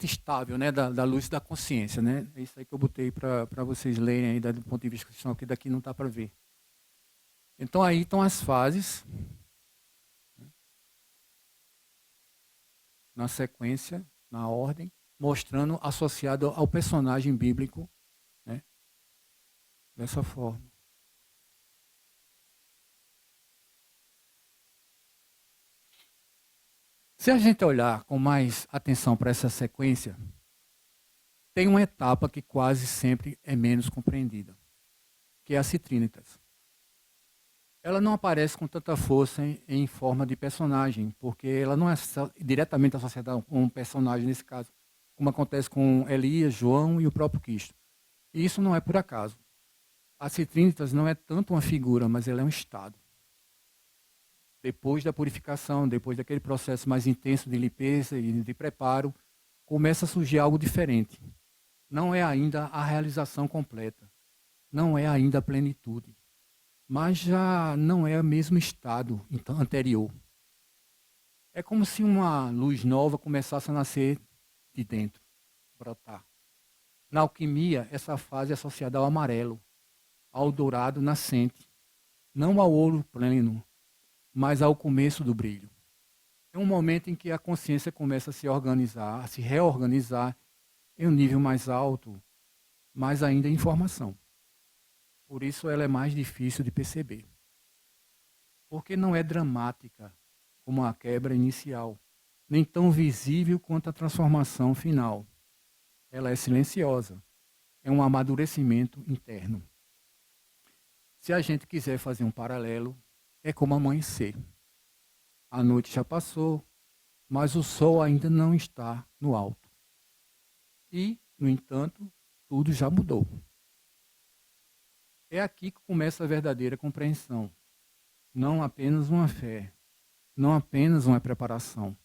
estável, né, da luz da consciência, né? É isso aí que eu botei para vocês lerem aí do ponto de vista cristão, que daqui não está para ver. Então aí estão as fases, na sequência, na ordem, mostrando associado ao personagem bíblico, né? Dessa forma. Se a gente olhar com mais atenção para essa sequência, tem uma etapa que quase sempre é menos compreendida, que é a citrinitas. Ela não aparece com tanta força em forma de personagem, porque ela não é diretamente associada com um personagem nesse caso, como acontece com Elias, João e o próprio Cristo. E isso não é por acaso. A citrinitas não é tanto uma figura, mas ela é um estado. Depois da purificação, depois daquele processo mais intenso de limpeza e de preparo, começa a surgir algo diferente. Não é ainda a realização completa. Não é ainda a plenitude. Mas já não é o mesmo estado anterior. É como se uma luz nova começasse a nascer de dentro, brotar. Na alquimia, essa fase é associada ao amarelo, ao dourado nascente, não ao ouro pleno, mas ao começo do brilho. É um momento em que a consciência começa a se organizar, a se reorganizar em um nível mais alto, mas ainda em formação. Por isso ela é mais difícil de perceber. Porque não é dramática como a quebra inicial, nem tão visível quanto a transformação final. Ela é silenciosa. É um amadurecimento interno. Se a gente quiser fazer um paralelo, é como amanhecer. A noite já passou, mas o sol ainda não está no alto. E, no entanto, tudo já mudou. É aqui que começa a verdadeira compreensão. Não apenas uma fé, não apenas uma preparação,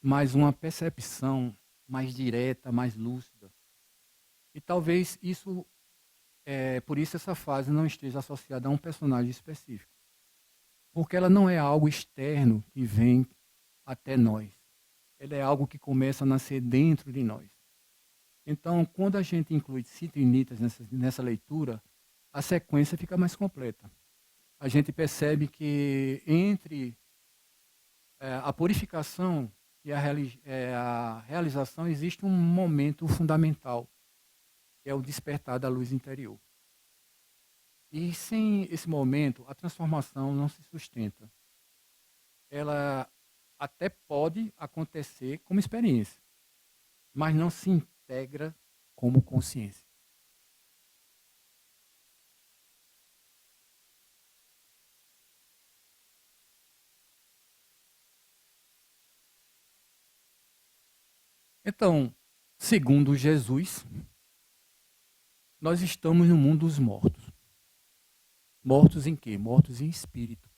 mas uma percepção mais direta, mais lúcida. E talvez isso, por isso essa fase não esteja associada a um personagem específico. Porque ela não é algo externo que vem até nós. Ela é algo que começa a nascer dentro de nós. Então, quando a gente inclui citrinitas nessa leitura, a sequência fica mais completa. A gente percebe que entre a purificação e a realização existe um momento fundamental, que é o despertar da luz interior. E sem esse momento, a transformação não se sustenta. Ela até pode acontecer como experiência, mas não se integra como consciência. Então, segundo Jesus, nós estamos no mundo dos mortos. Mortos em quê? Mortos em espírito.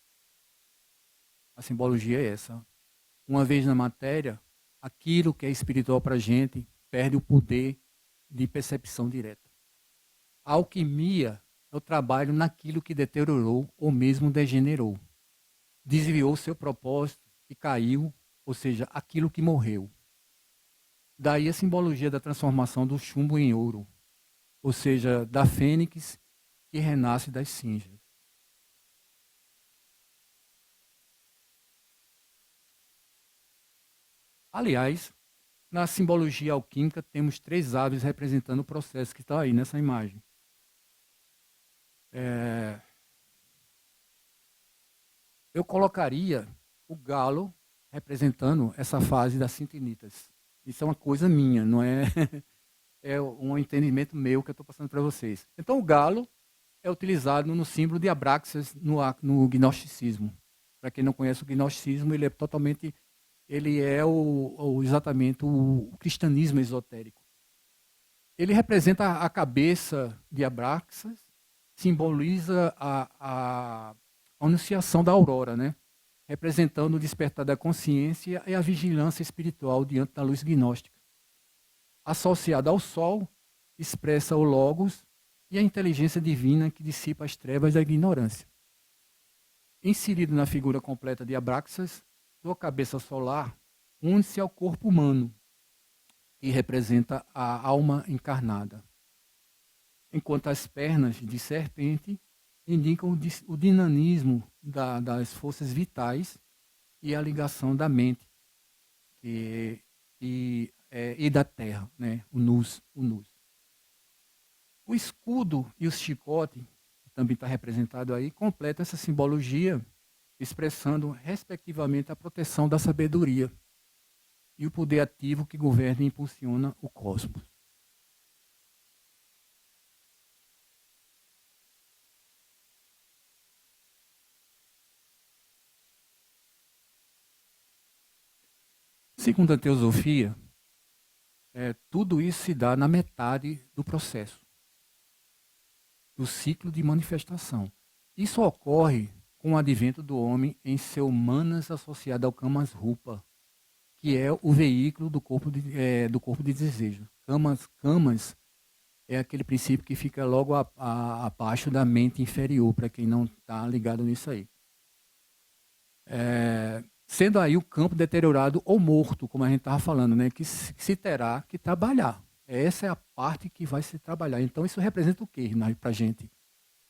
A simbologia é essa. Uma vez na matéria, aquilo que é espiritual para a gente perde o poder de percepção direta. A alquimia é o trabalho naquilo que deteriorou ou mesmo degenerou. Desviou seu propósito e caiu, ou seja, aquilo que morreu. Daí a simbologia da transformação do chumbo em ouro, ou seja, da fênix que renasce das cinzas. Aliás, na simbologia alquímica temos 3 aves representando o processo que está aí nessa imagem. Eu colocaria o galo representando essa fase das cintinitas. Isso é uma coisa minha, não é, é um entendimento meu que eu estou passando para vocês. Então, o galo é utilizado no símbolo de Abraxas no gnosticismo. Para quem não conhece o gnosticismo, ele é totalmente, ele é exatamente o cristianismo esotérico. Ele representa a cabeça de Abraxas, simboliza a anunciação da aurora, né? Representando o despertar da consciência e a vigilância espiritual diante da luz gnóstica. Associada ao sol, expressa o logos e a inteligência divina que dissipa as trevas da ignorância. Inserido na figura completa de Abraxas, sua cabeça solar une-se ao corpo humano, que representa a alma encarnada, enquanto as pernas de serpente indicam o dinamismo das forças vitais e a ligação da mente e da terra, né? o nus. O escudo e o chicote, que também está representado aí, completam essa simbologia, expressando, respectivamente, a proteção da sabedoria e o poder ativo que governa e impulsiona o cosmos. Segundo a teosofia, tudo isso se dá na metade do processo, do ciclo de manifestação. Isso ocorre com o advento do homem em seu manas associado ao Kamas Rupa, que é o veículo do corpo de desejo. Kamas é aquele princípio que fica logo abaixo da mente inferior, para quem não está ligado nisso aí. Sendo aí o campo deteriorado ou morto, como a gente estava falando, né, que se terá que trabalhar. Essa é a parte que vai se trabalhar. Então, isso representa o quê para a gente?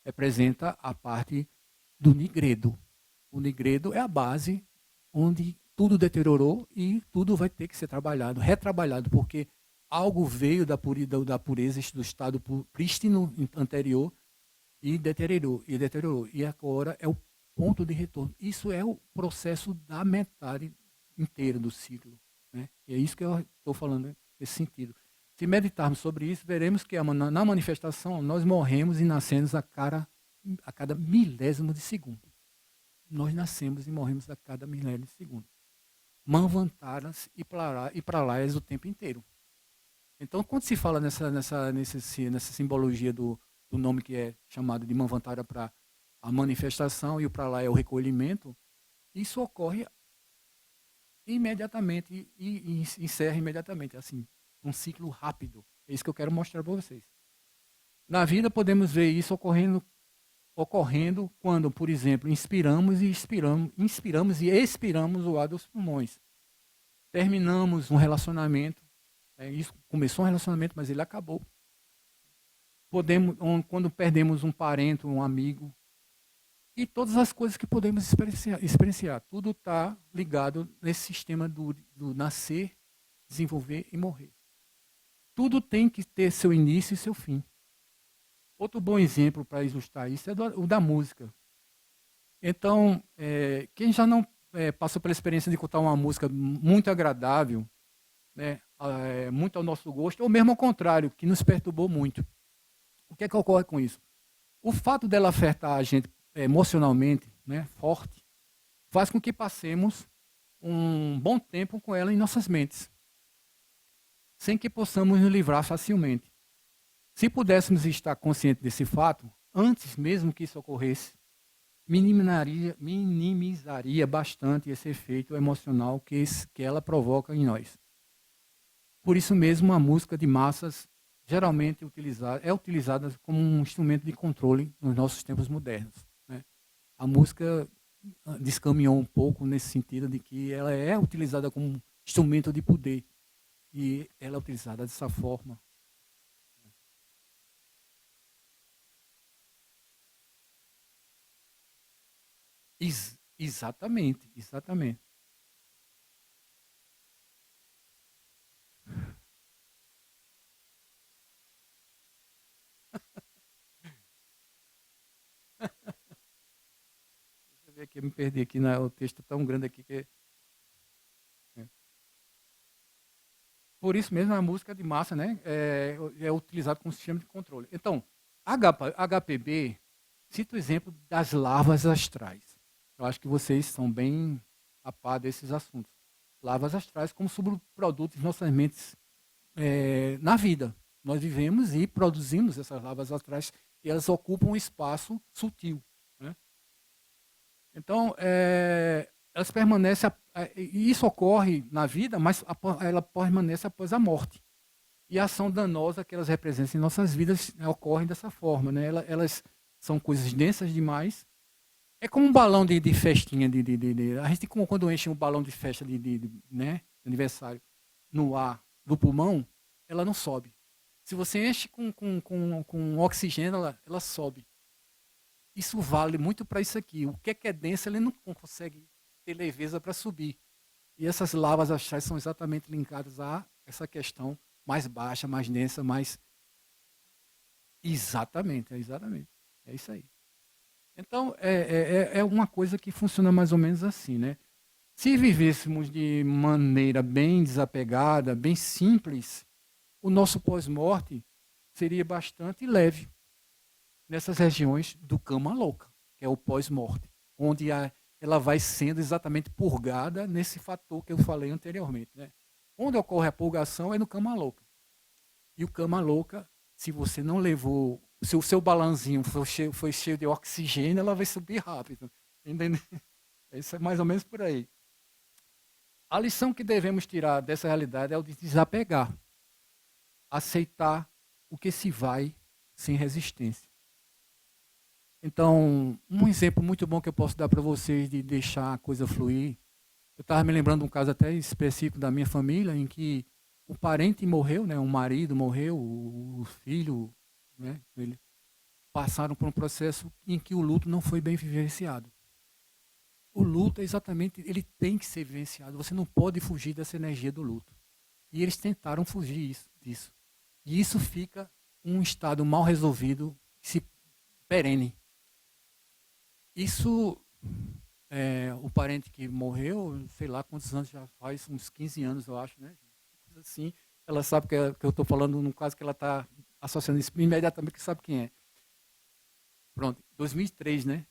Representa a parte do nigredo. O nigredo é a base onde tudo deteriorou e tudo vai ter que ser trabalhado, retrabalhado, porque algo veio da pureza do estado prístino anterior e deteriorou. E agora é o ponto de retorno. Isso é o processo da metade inteira do ciclo. Né? E é isso que eu estou falando nesse sentido. Se meditarmos sobre isso, veremos que na manifestação nós morremos e nascemos a cada milésimo de segundo. Nós nascemos e morremos a cada milésimo de segundo. Manvantaras e pralayas o tempo inteiro. Então, quando se fala nessa simbologia do nome que é chamado de Manvantara para a manifestação e o pralaya é o recolhimento, isso ocorre imediatamente e encerra imediatamente, assim, um ciclo rápido. É isso que eu quero mostrar para vocês. Na vida podemos ver isso ocorrendo quando, por exemplo, inspiramos e expiramos o ar dos pulmões. Terminamos um relacionamento Isso começou um relacionamento, mas ele acabou. Quando perdemos um parente, um amigo, e todas as coisas que podemos experienciar. Tudo está ligado nesse sistema do nascer, desenvolver e morrer. Tudo tem que ter seu início e seu fim. Outro bom exemplo para ilustrar isso é o da música. Então, quem já não passou pela experiência de escutar uma música muito agradável, né, muito ao nosso gosto, ou mesmo ao contrário, que nos perturbou muito. O que é que ocorre com isso? O fato dela afetar a gente emocionalmente, né, forte, faz com que passemos um bom tempo com ela em nossas mentes, sem que possamos nos livrar facilmente. Se pudéssemos estar conscientes desse fato, antes mesmo que isso ocorresse, minimizaria bastante esse efeito emocional que ela provoca em nós. Por isso mesmo, a música de massas geralmente é utilizada como um instrumento de controle nos nossos tempos modernos. Né? A música descaminhou um pouco nesse sentido de que ela é utilizada como instrumento de poder e ela é utilizada dessa forma. Exatamente, exatamente. Deixa eu ver aqui, eu me perdi aqui, o texto é tão grande aqui que... Por isso mesmo a música de massa, né, é utilizada como sistema de controle. Então, HPB cita o exemplo das larvas astrais. Eu acho que vocês são bem a par desses assuntos. Larvas astrais como subprodutos de nossas mentes na vida. Nós vivemos e produzimos essas larvas astrais e elas ocupam um espaço sutil. Né? Então, elas permanecem, e isso ocorre na vida, mas ela permanece após a morte. E a ação danosa que elas representam em nossas vidas ocorre dessa forma. Né? Elas são coisas densas demais. É como um balão de festinha. A gente, quando enche um balão de festa né, de aniversário no ar do pulmão, ela não sobe. Se você enche com oxigênio, ela sobe. Isso vale muito para isso aqui. O que é denso, ele não consegue ter leveza para subir. E essas lavas astrais são exatamente linkadas a essa questão mais baixa, mais densa, mais... Exatamente. É isso aí. Então, é uma coisa que funciona mais ou menos assim, né? Se vivêssemos de maneira bem desapegada, bem simples, o nosso pós-morte seria bastante leve nessas regiões do cama louca, que é o pós-morte, onde ela vai sendo exatamente purgada nesse fator que eu falei anteriormente. Né? Onde ocorre a purgação é no cama louca. E o cama louca, se você não levou, se o seu balanzinho foi cheio de oxigênio, ela vai subir rápido. Entendeu? Isso é mais ou menos por aí. A lição que devemos tirar dessa realidade é o de desapegar. Aceitar o que se vai sem resistência. Então, um exemplo muito bom que eu posso dar para vocês de deixar a coisa fluir. Eu estava me lembrando de um caso até específico da minha família, em que o parente morreu, né, um marido morreu, o filho, né, ele passaram por um processo em que o luto não foi bem vivenciado. O luto é exatamente, ele tem que ser vivenciado. Você não pode fugir dessa energia do luto. E eles tentaram fugir disso. E isso fica um estado mal resolvido, perene. Isso, o parente que morreu, sei lá quantos anos já faz, uns 15 anos, eu acho, né? Assim, ela sabe que eu estou falando num caso que ela está associando isso imediatamente, que sabe quem é. Pronto, 2003, né?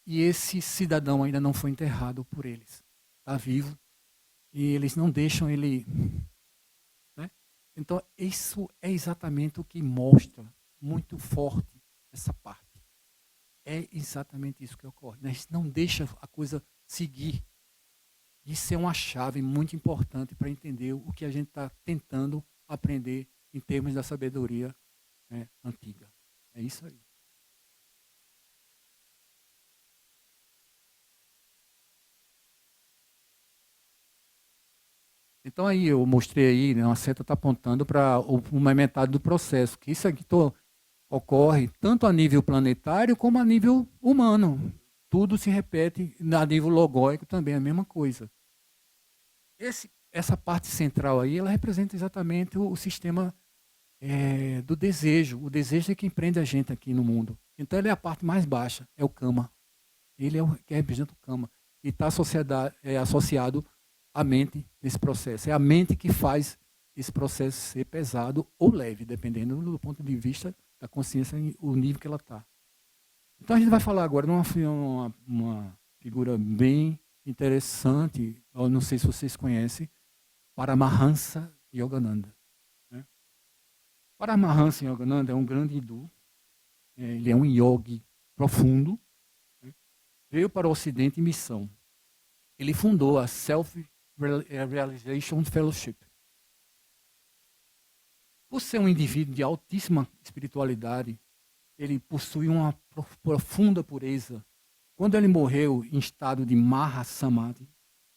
E esse cidadão ainda não foi enterrado por eles. Está vivo. E eles não deixam ele... Né? Então, isso é exatamente o que mostra muito forte essa parte. É exatamente isso que ocorre. A gente não deixa a coisa seguir. Isso é uma chave muito importante para entender o que a gente está tentando aprender em termos da sabedoria, né, antiga. É isso aí. Então aí eu mostrei aí, né, uma seta está apontando para uma metade do processo, que isso aqui ocorre tanto a nível planetário como a nível humano. Tudo se repete a nível logóico também, a mesma coisa. Essa parte central aí, ela representa exatamente o sistema do desejo. O desejo é que empreende a gente aqui no mundo. Então ele é a parte mais baixa, é o Kama. Ele é o que representa o Kama. E está associado à mente nesse processo. É a mente que faz esse processo ser pesado ou leve, dependendo do ponto de vista da consciência e o nível que ela está. Então a gente vai falar agora de uma figura bem interessante, eu não sei se vocês conhecem, Paramahansa Yogananda. Né? Paramahansa Yogananda é um grande hindu, ele é um yogi profundo, né? Veio para o Ocidente em missão. Ele fundou a Self-Realization Fellowship. Por ser um indivíduo de altíssima espiritualidade, ele possui uma profunda pureza. Quando ele morreu em estado de Mahasamadhi,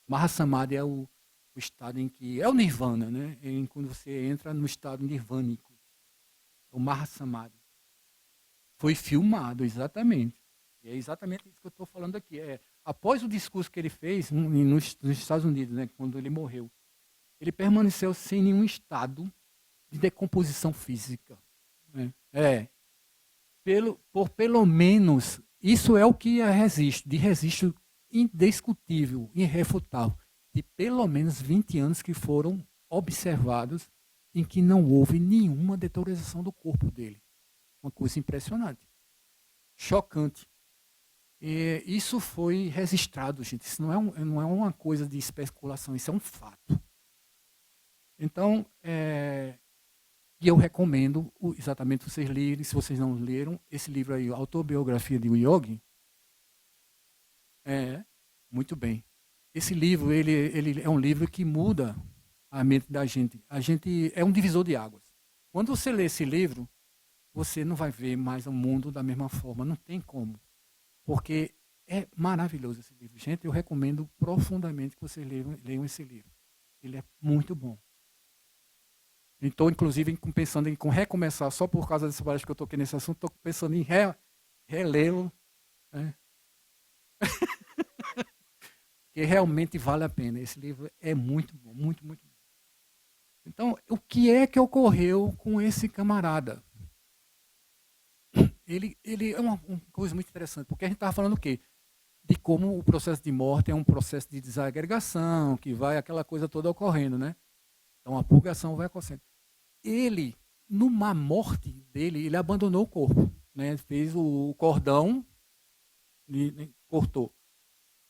Mahasamadhi é o estado em que é o Nirvana, né? Quando você entra no estado nirvânico, o Mahasamadhi. Foi filmado, exatamente. E é exatamente isso que eu estou falando aqui. Após o discurso que ele fez nos Estados Unidos, né, quando ele morreu, ele permaneceu sem nenhum estado de decomposição física. Né? Por pelo menos, isso é o que de registro indiscutível, irrefutável, de pelo menos 20 anos que foram observados em que não houve nenhuma deterioração do corpo dele. Uma coisa impressionante. Chocante. E isso foi registrado, gente. Isso não é uma coisa de especulação, isso é um fato. Então, e eu recomendo exatamente vocês lerem, se vocês não leram, esse livro aí, Autobiografia de um Yogi. Muito bem. Esse livro, ele é um livro que muda a mente da gente. A gente é um divisor de águas. Quando você lê esse livro, você não vai ver mais o mundo da mesma forma. Não tem como. Porque é maravilhoso esse livro. Gente, eu recomendo profundamente que vocês leiam esse livro. Ele é muito bom. Estou, inclusive, pensando em recomeçar, só por causa dessa palestra que eu toquei nesse assunto, estou pensando em relê-lo. Né? Que realmente vale a pena. Esse livro é muito bom, muito, muito bom. Então, o que é que ocorreu com esse camarada? Ele é uma coisa muito interessante, porque a gente estava falando o quê? De como o processo de morte é um processo de desagregação, que vai aquela coisa toda ocorrendo, né? Então, a purgação vai acontecendo. Ele, numa morte dele, ele abandonou o corpo, né? Fez o cordão, cortou.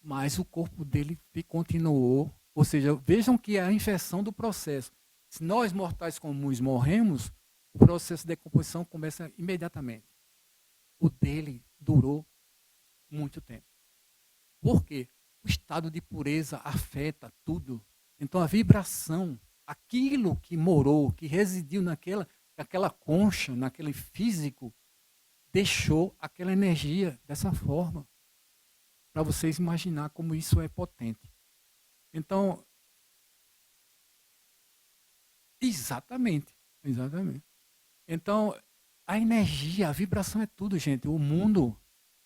Mas o corpo dele continuou. Ou seja, vejam que a inversão do processo. Se nós mortais comuns morremos, o processo de decomposição começa imediatamente. O dele durou muito tempo. Por quê? O estado de pureza afeta tudo. Então a vibração, aquilo que morou, que residiu naquela concha, naquele físico, deixou aquela energia dessa forma. Para vocês imaginar como isso é potente. Então, exatamente. Então, a energia, a vibração é tudo, gente. O mundo,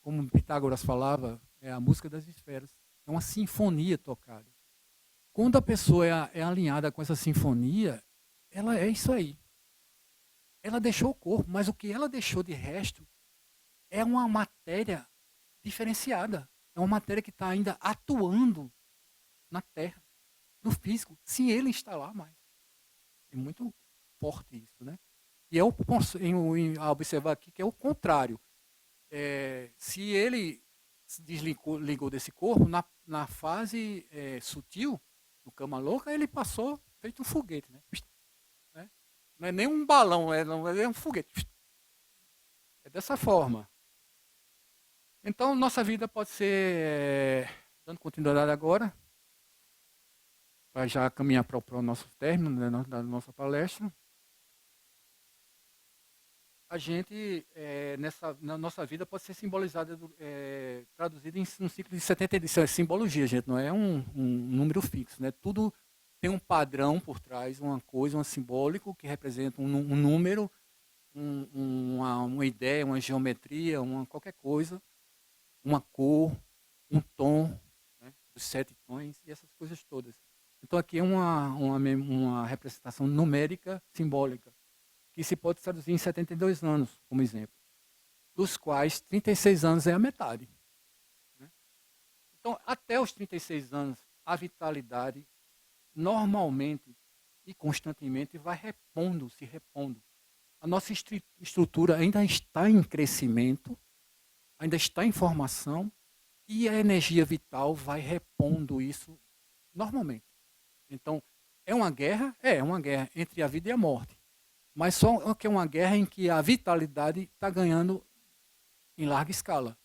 como Pitágoras falava, é a música das esferas. É uma sinfonia tocada. Quando a pessoa é alinhada com essa sinfonia, ela é isso aí. Ela deixou o corpo, mas o que ela deixou de resto é uma matéria diferenciada. É uma matéria que está ainda atuando na Terra, no físico, sem ele estar lá mais. É muito forte isso, né? E eu a observar aqui que é o contrário. Se ele se desligou desse corpo, na fase sutil, no cama louca, ele passou feito um foguete, né? Não é nem um balão, é um foguete. É dessa forma. Então, nossa vida pode ser, dando continuidade agora, para já caminhar para o nosso término, né, da nossa palestra. A gente, na nossa vida, pode ser simbolizada, traduzida em um ciclo de 70 edições. É simbologia, gente, não é um número fixo. Né? Tudo tem um padrão por trás, uma coisa, um simbólico que representa um número, uma ideia, uma geometria, qualquer coisa, uma cor, um tom, né, os 7 tons e essas coisas todas. Então aqui é uma representação numérica simbólica, que se pode traduzir em 72 anos, como exemplo, dos quais 36 anos é a metade. Né? Então, até os 36 anos, a vitalidade normalmente e constantemente vai se repondo. A nossa estrutura ainda está em crescimento, ainda está em formação, e a energia vital vai repondo isso normalmente. Então, é uma guerra? É uma guerra entre a vida e a morte. Mas só que é uma guerra em que a vitalidade está ganhando em larga escala.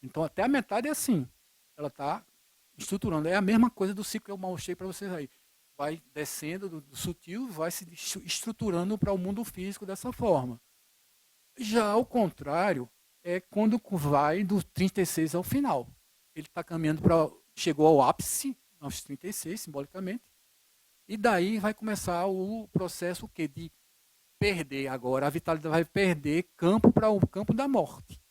Então, até a metade é assim. Ela está estruturando. É a mesma coisa do ciclo que eu mostrei para vocês aí. Vai descendo do sutil, vai se estruturando para o mundo físico dessa forma. Já ao contrário, é quando vai do 36 ao final. Ele está caminhando para... Chegou ao ápice, aos 36, simbolicamente. E daí vai começar o processo de perder agora. A vitalidade vai perder campo para o campo da morte.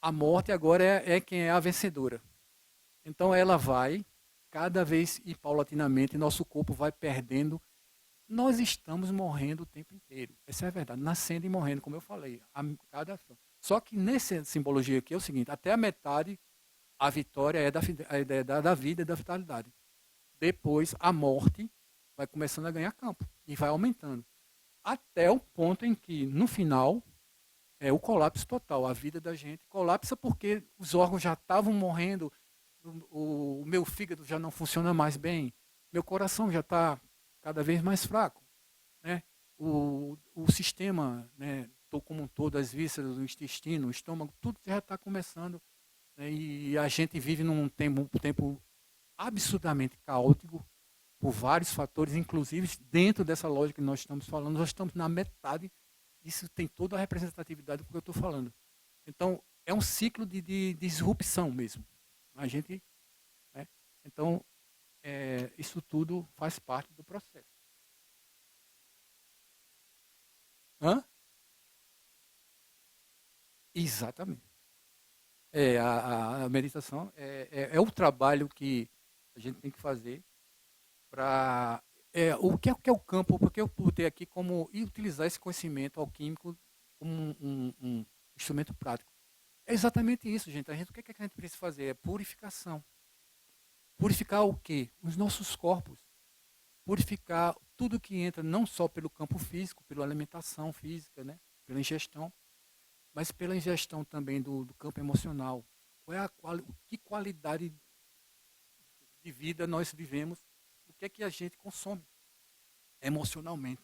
A morte agora é quem é a vencedora. Então ela vai, cada vez e paulatinamente, nosso corpo vai perdendo. Nós estamos morrendo o tempo inteiro. Essa é a verdade. Nascendo e morrendo, como eu falei. Só que nessa simbologia aqui é o seguinte, até a metade, a vitória é da vida e da vitalidade. Depois, a morte vai começando a ganhar campo e vai aumentando. Até o ponto em que, no final, é o colapso total. A vida da gente colapsa porque os órgãos já estavam morrendo, o meu fígado já não funciona mais bem, meu coração já está cada vez mais fraco. Né? O sistema, né, como um todo, as vísceras, o intestino, o estômago, tudo já está começando. Né? E a gente vive num tempo absurdamente caótico, por vários fatores, inclusive dentro dessa lógica que nós estamos falando, nós estamos na metade. Isso tem toda a representatividade do que eu estou falando. Então, é um ciclo de disrupção mesmo. A gente, né? Então, isso tudo faz parte do processo. Hã? Exatamente. A meditação é o trabalho que a gente tem que fazer para... o que é o campo? Porque eu botei aqui como utilizar esse conhecimento alquímico como um instrumento prático. É exatamente isso, gente. O que a gente precisa fazer? É purificação. Purificar o quê? Os nossos corpos. Purificar tudo que entra, não só pelo campo físico, pela alimentação física, né? Pela ingestão, mas pela ingestão também do campo emocional. Que qualidade de vida nós vivemos? O que é que a gente consome emocionalmente?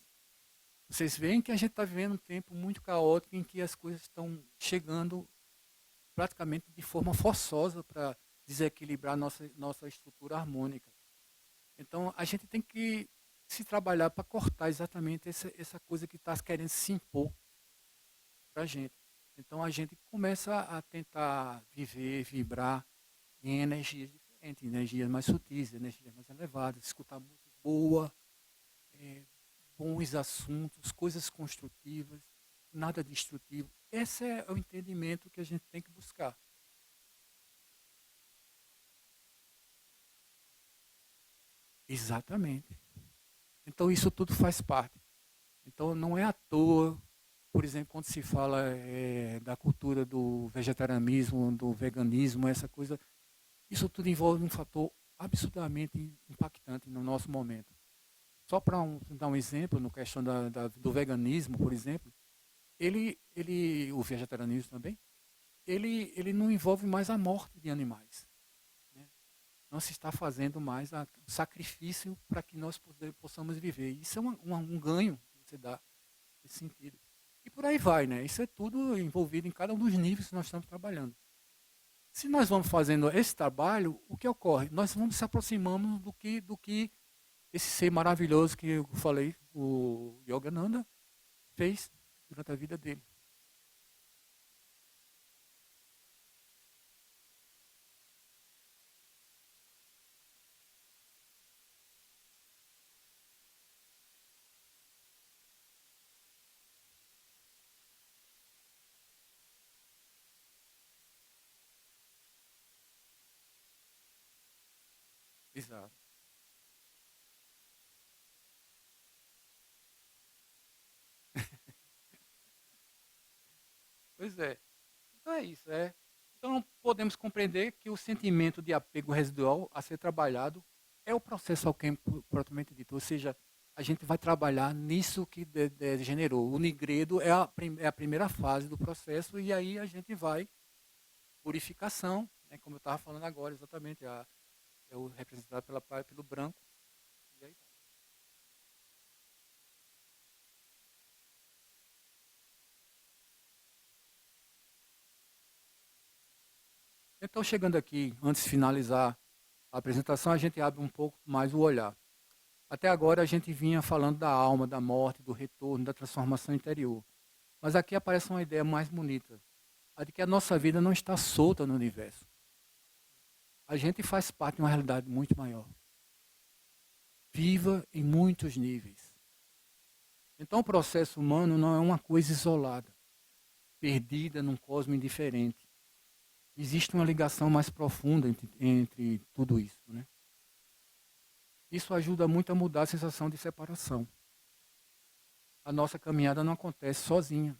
Vocês veem que a gente está vivendo um tempo muito caótico em que as coisas estão chegando praticamente de forma forçosa para desequilibrar nossa estrutura harmônica. Então, a gente tem que se trabalhar para cortar exatamente essa coisa que está querendo se impor para a gente. Então, a gente começa a tentar viver, vibrar em energias diferentes, energias mais sutis, energias mais elevadas, escutar música boa, bons assuntos, coisas construtivas, nada destrutivo. Esse é o entendimento que a gente tem que buscar. Exatamente. Então, isso tudo faz parte. Então, não é à toa, por exemplo, quando se fala da cultura do vegetarianismo, do veganismo, essa coisa, isso tudo envolve um fator absurdamente impactante no nosso momento. Só para dar um exemplo, no questão do veganismo, por exemplo, o vegetarianismo também, ele não envolve mais a morte de animais. Né? Não se está fazendo mais o sacrifício para que nós possamos viver. Isso é um ganho que você dá nesse sentido. E por aí vai, né? Isso é tudo envolvido em cada um dos níveis que nós estamos trabalhando. Se nós vamos fazendo esse trabalho, o que ocorre? Nós vamos se aproximando do que esse ser maravilhoso que eu falei, o Yogananda, fez durante a vida dele. Exato. Pois é. Então é isso. Então podemos compreender que o sentimento de apego residual a ser trabalhado é o processo alquímico propriamente dito. Ou seja, a gente vai trabalhar nisso que degenerou. O nigredo é a primeira fase do processo e aí a gente vai purificação, né, como eu estava falando agora, exatamente, é o representado pelo branco. E aí, então, chegando aqui, antes de finalizar a apresentação, a gente abre um pouco mais o olhar. Até agora a gente vinha falando da alma, da morte, do retorno, da transformação interior. Mas aqui aparece uma ideia mais bonita, a de que a nossa vida não está solta no universo. A gente faz parte de uma realidade muito maior, viva em muitos níveis. Então o processo humano não é uma coisa isolada, perdida num cosmos indiferente. Existe uma ligação mais profunda entre tudo isso, né? Isso ajuda muito a mudar a sensação de separação. A nossa caminhada não acontece sozinha.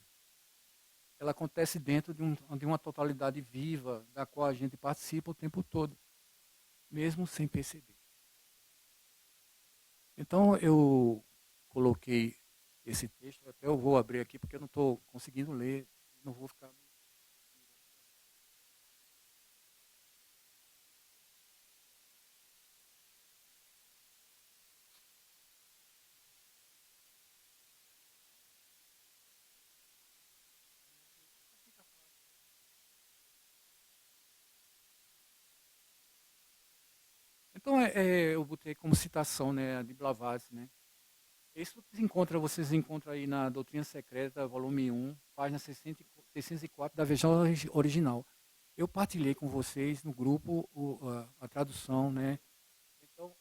Ela acontece dentro de uma totalidade viva, da qual a gente participa o tempo todo, mesmo sem perceber. Então, eu coloquei esse texto, até eu vou abrir aqui, porque eu não estou conseguindo ler, não vou ficar... Então, eu botei como citação, né, de Blavatsky, né? Isso vocês encontram aí na Doutrina Secreta, volume 1, página 604 da versão original. Eu partilhei com vocês no grupo a tradução, né? Então,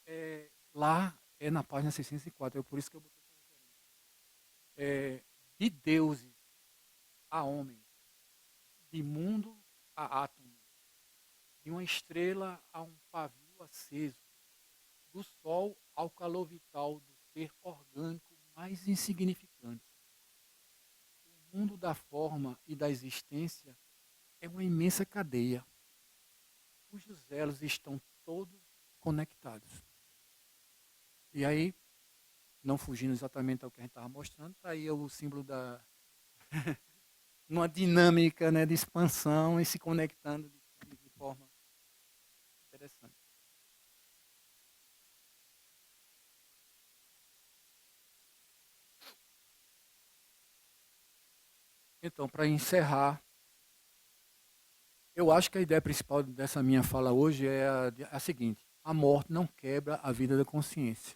lá é na página 604, é por isso que eu botei essa referência. De deuses a homens, de mundo a átomo, de uma estrela a um pavio aceso, do sol ao calor vital do ser orgânico mais insignificante. O mundo da forma e da existência é uma imensa cadeia, cujos elos estão todos conectados. E aí, não fugindo exatamente ao que a gente estava mostrando, está aí o símbolo da uma dinâmica, né, de expansão e se conectando de forma interessante. Então, para encerrar, eu acho que a ideia principal dessa minha fala hoje é a seguinte: a morte não quebra a vida da consciência.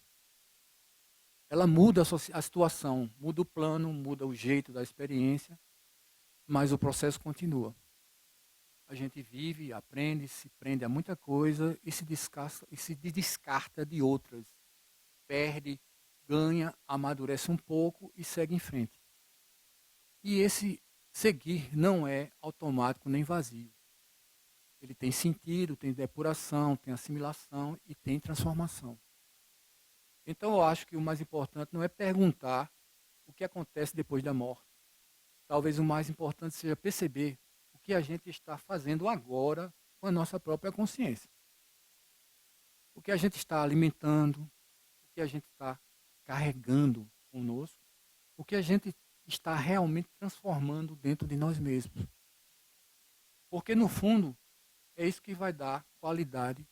Ela muda a situação, muda o plano, muda o jeito da experiência, mas o processo continua. A gente vive, aprende, se prende a muita coisa e se descarta de outras. Perde, ganha, amadurece um pouco e segue em frente. E esse seguir não é automático nem vazio. Ele tem sentido, tem depuração, tem assimilação e tem transformação. Então eu acho que o mais importante não é perguntar o que acontece depois da morte. Talvez o mais importante seja perceber o que a gente está fazendo agora com a nossa própria consciência. O que a gente está alimentando, o que a gente está carregando conosco, o que a gente está realmente transformando dentro de nós mesmos. Porque, no fundo, é isso que vai dar qualidade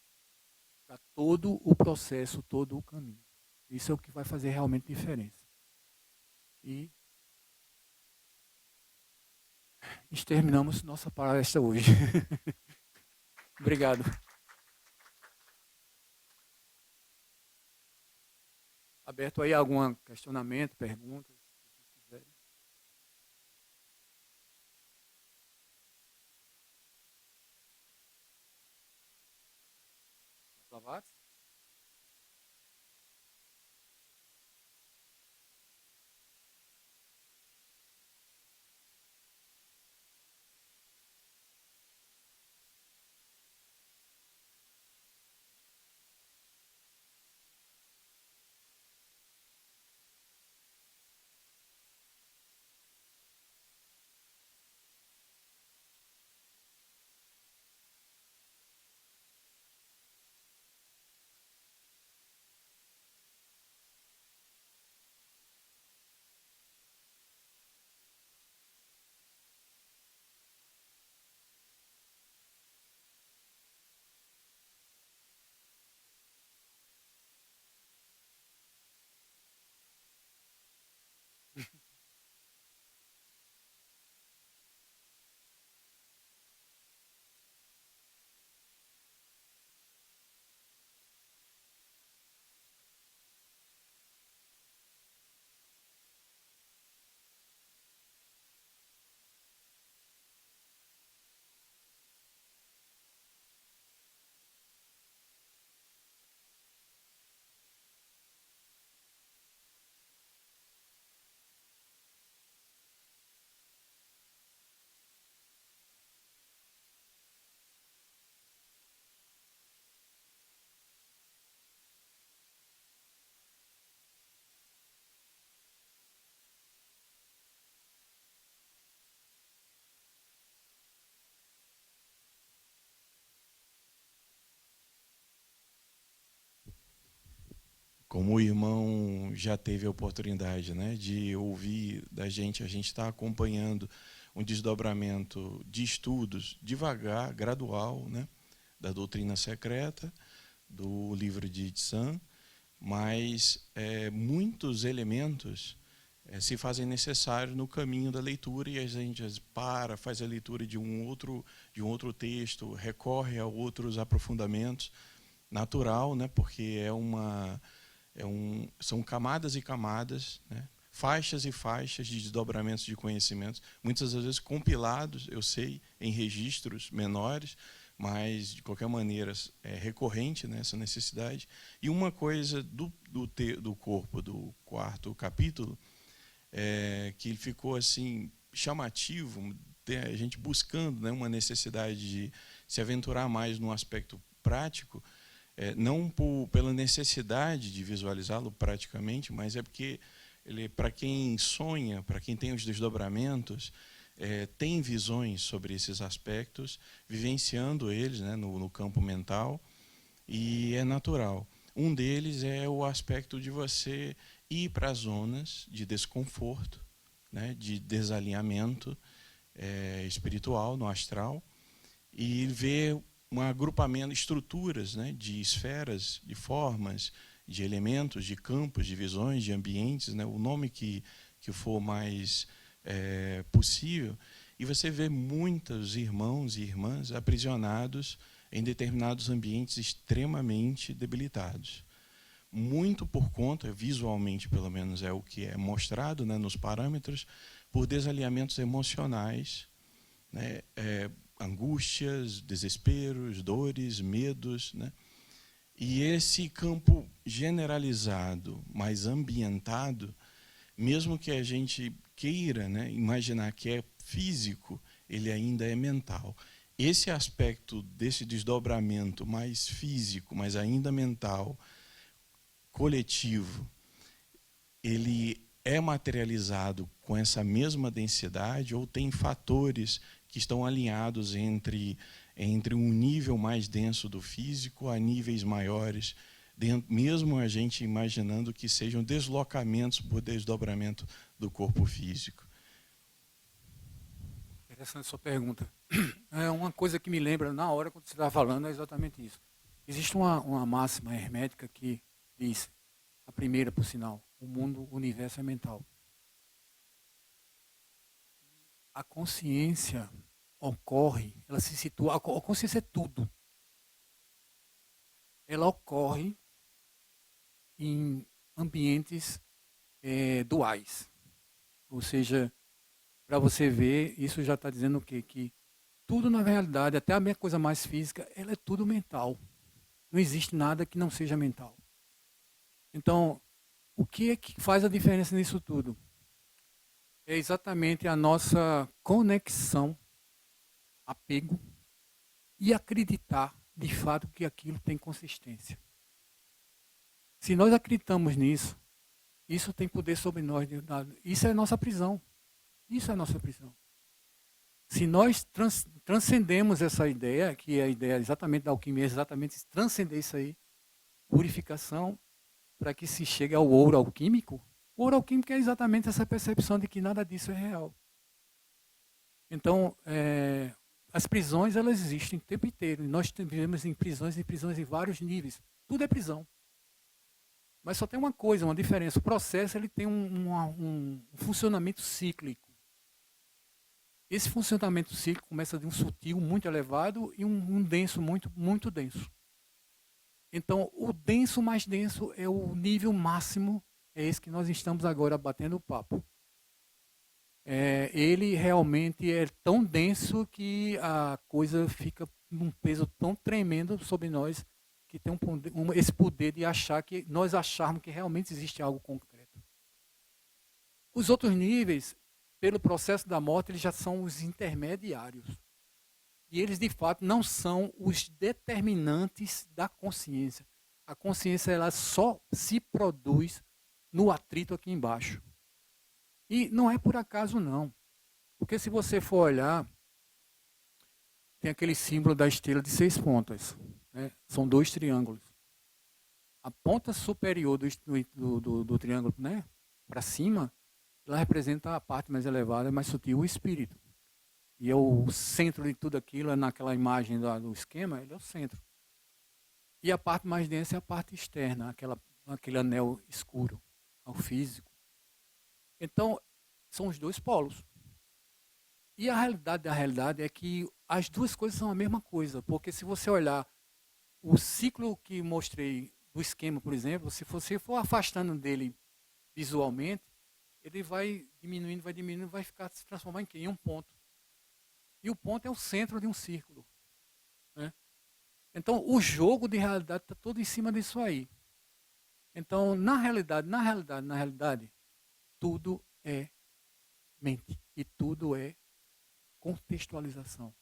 para todo o processo, todo o caminho. Isso é o que vai fazer realmente diferença. E exterminamos nossa palestra hoje. Obrigado. Aberto aí algum questionamento, perguntas, se vocês quiserem. Blavatsky?
Como o irmão já teve a oportunidade, né, de ouvir da gente, a gente está acompanhando um desdobramento de estudos devagar, gradual, né, da doutrina secreta, do livro de Tsan, mas muitos elementos se fazem necessários no caminho da leitura, e a gente faz a leitura de um outro texto, recorre a outros aprofundamentos, natural, né, porque são camadas e camadas, né, faixas e faixas de desdobramentos de conhecimentos, muitas vezes compilados, eu sei, em registros menores, mas, de qualquer maneira, é recorrente, né, essa necessidade. E uma coisa do corpo do 4º capítulo, que ficou assim chamativo, a gente buscando, né, uma necessidade de se aventurar mais no aspecto prático, não pela necessidade de visualizá-lo praticamente, mas é porque para quem sonha, para quem tem os desdobramentos, tem visões sobre esses aspectos, vivenciando eles, né, no campo mental, e é natural. Um deles é o aspecto de você ir para as zonas de desconforto, né, de desalinhamento espiritual, no astral, e ver um agrupamento, estruturas, né, de esferas, de formas, de elementos, de campos, de visões, de ambientes, né, o nome que for mais possível, e você vê muitos irmãos e irmãs aprisionados em determinados ambientes extremamente debilitados. Muito por conta, visualmente pelo menos é o que é mostrado, né, nos parâmetros, por desalinhamentos emocionais, né, angústias, desesperos, dores, medos, né? E esse campo generalizado, mais ambientado, mesmo que a gente queira, né, imaginar que é físico, ele ainda é mental. Esse aspecto desse desdobramento mais físico, mas ainda mental, coletivo, ele é materializado com essa mesma densidade ou tem fatores que estão alinhados entre um nível mais denso do físico a níveis maiores, mesmo a gente imaginando que sejam deslocamentos por desdobramento do corpo físico.
Interessante sua pergunta. Uma coisa que me lembra na hora quando você estava falando é exatamente isso. Existe uma máxima hermética que diz, a primeira por sinal, o universo é mental. A consciência ocorre, ela se situa, a consciência é tudo. Ela ocorre em ambientes duais. Ou seja, para você ver, isso já está dizendo o quê? Que tudo na realidade, até a minha coisa mais física, ela é tudo mental. Não existe nada que não seja mental. Então, o que é que faz a diferença nisso tudo? É exatamente a nossa conexão, apego e acreditar de fato que aquilo tem consistência. Se nós acreditamos nisso, isso tem poder sobre nós. Isso é a nossa prisão. Isso é a nossa prisão. Se nós transcendemos essa ideia, que é a ideia exatamente da alquimia, exatamente transcender isso aí, purificação, para que se chegue ao ouro alquímico, o ouro alquímico é exatamente essa percepção de que nada disso é real. Então, as prisões, elas existem o tempo inteiro. E nós vivemos em prisões em vários níveis. Tudo é prisão. Mas só tem uma coisa, uma diferença. O processo ele tem um funcionamento cíclico. Esse funcionamento cíclico começa de um sutil muito elevado e um denso muito, muito denso. Então, o denso mais denso é o nível máximo, é esse que nós estamos agora batendo o papo. Ele realmente é tão denso que a coisa fica num peso tão tremendo sobre nós, que tem esse poder de nós acharmos que realmente existe algo concreto. Os outros níveis, pelo processo da morte, eles já são os intermediários. E eles, de fato, não são os determinantes da consciência. A consciência ela só se produz no atrito aqui embaixo. E não é por acaso, não. Porque se você for olhar, tem aquele símbolo da estrela de 6 pontas. Né? São 2 triângulos. A ponta superior do triângulo, né, para cima, ela representa a parte mais elevada, mais sutil, o espírito. E é o centro de tudo aquilo, naquela imagem do esquema, ele é o centro. E a parte mais densa é a parte externa, aquele anel escuro, o físico. Então, são os dois polos. E a realidade da realidade é que as duas coisas são a mesma coisa, porque se você olhar o ciclo que mostrei do esquema, por exemplo, se você for afastando dele visualmente, ele vai diminuindo, vai se transformar em quê? Em um ponto. E o ponto é o centro de um círculo, né? Então, o jogo de realidade está todo em cima disso aí. Então, na realidade, tudo é mente e tudo é contextualização.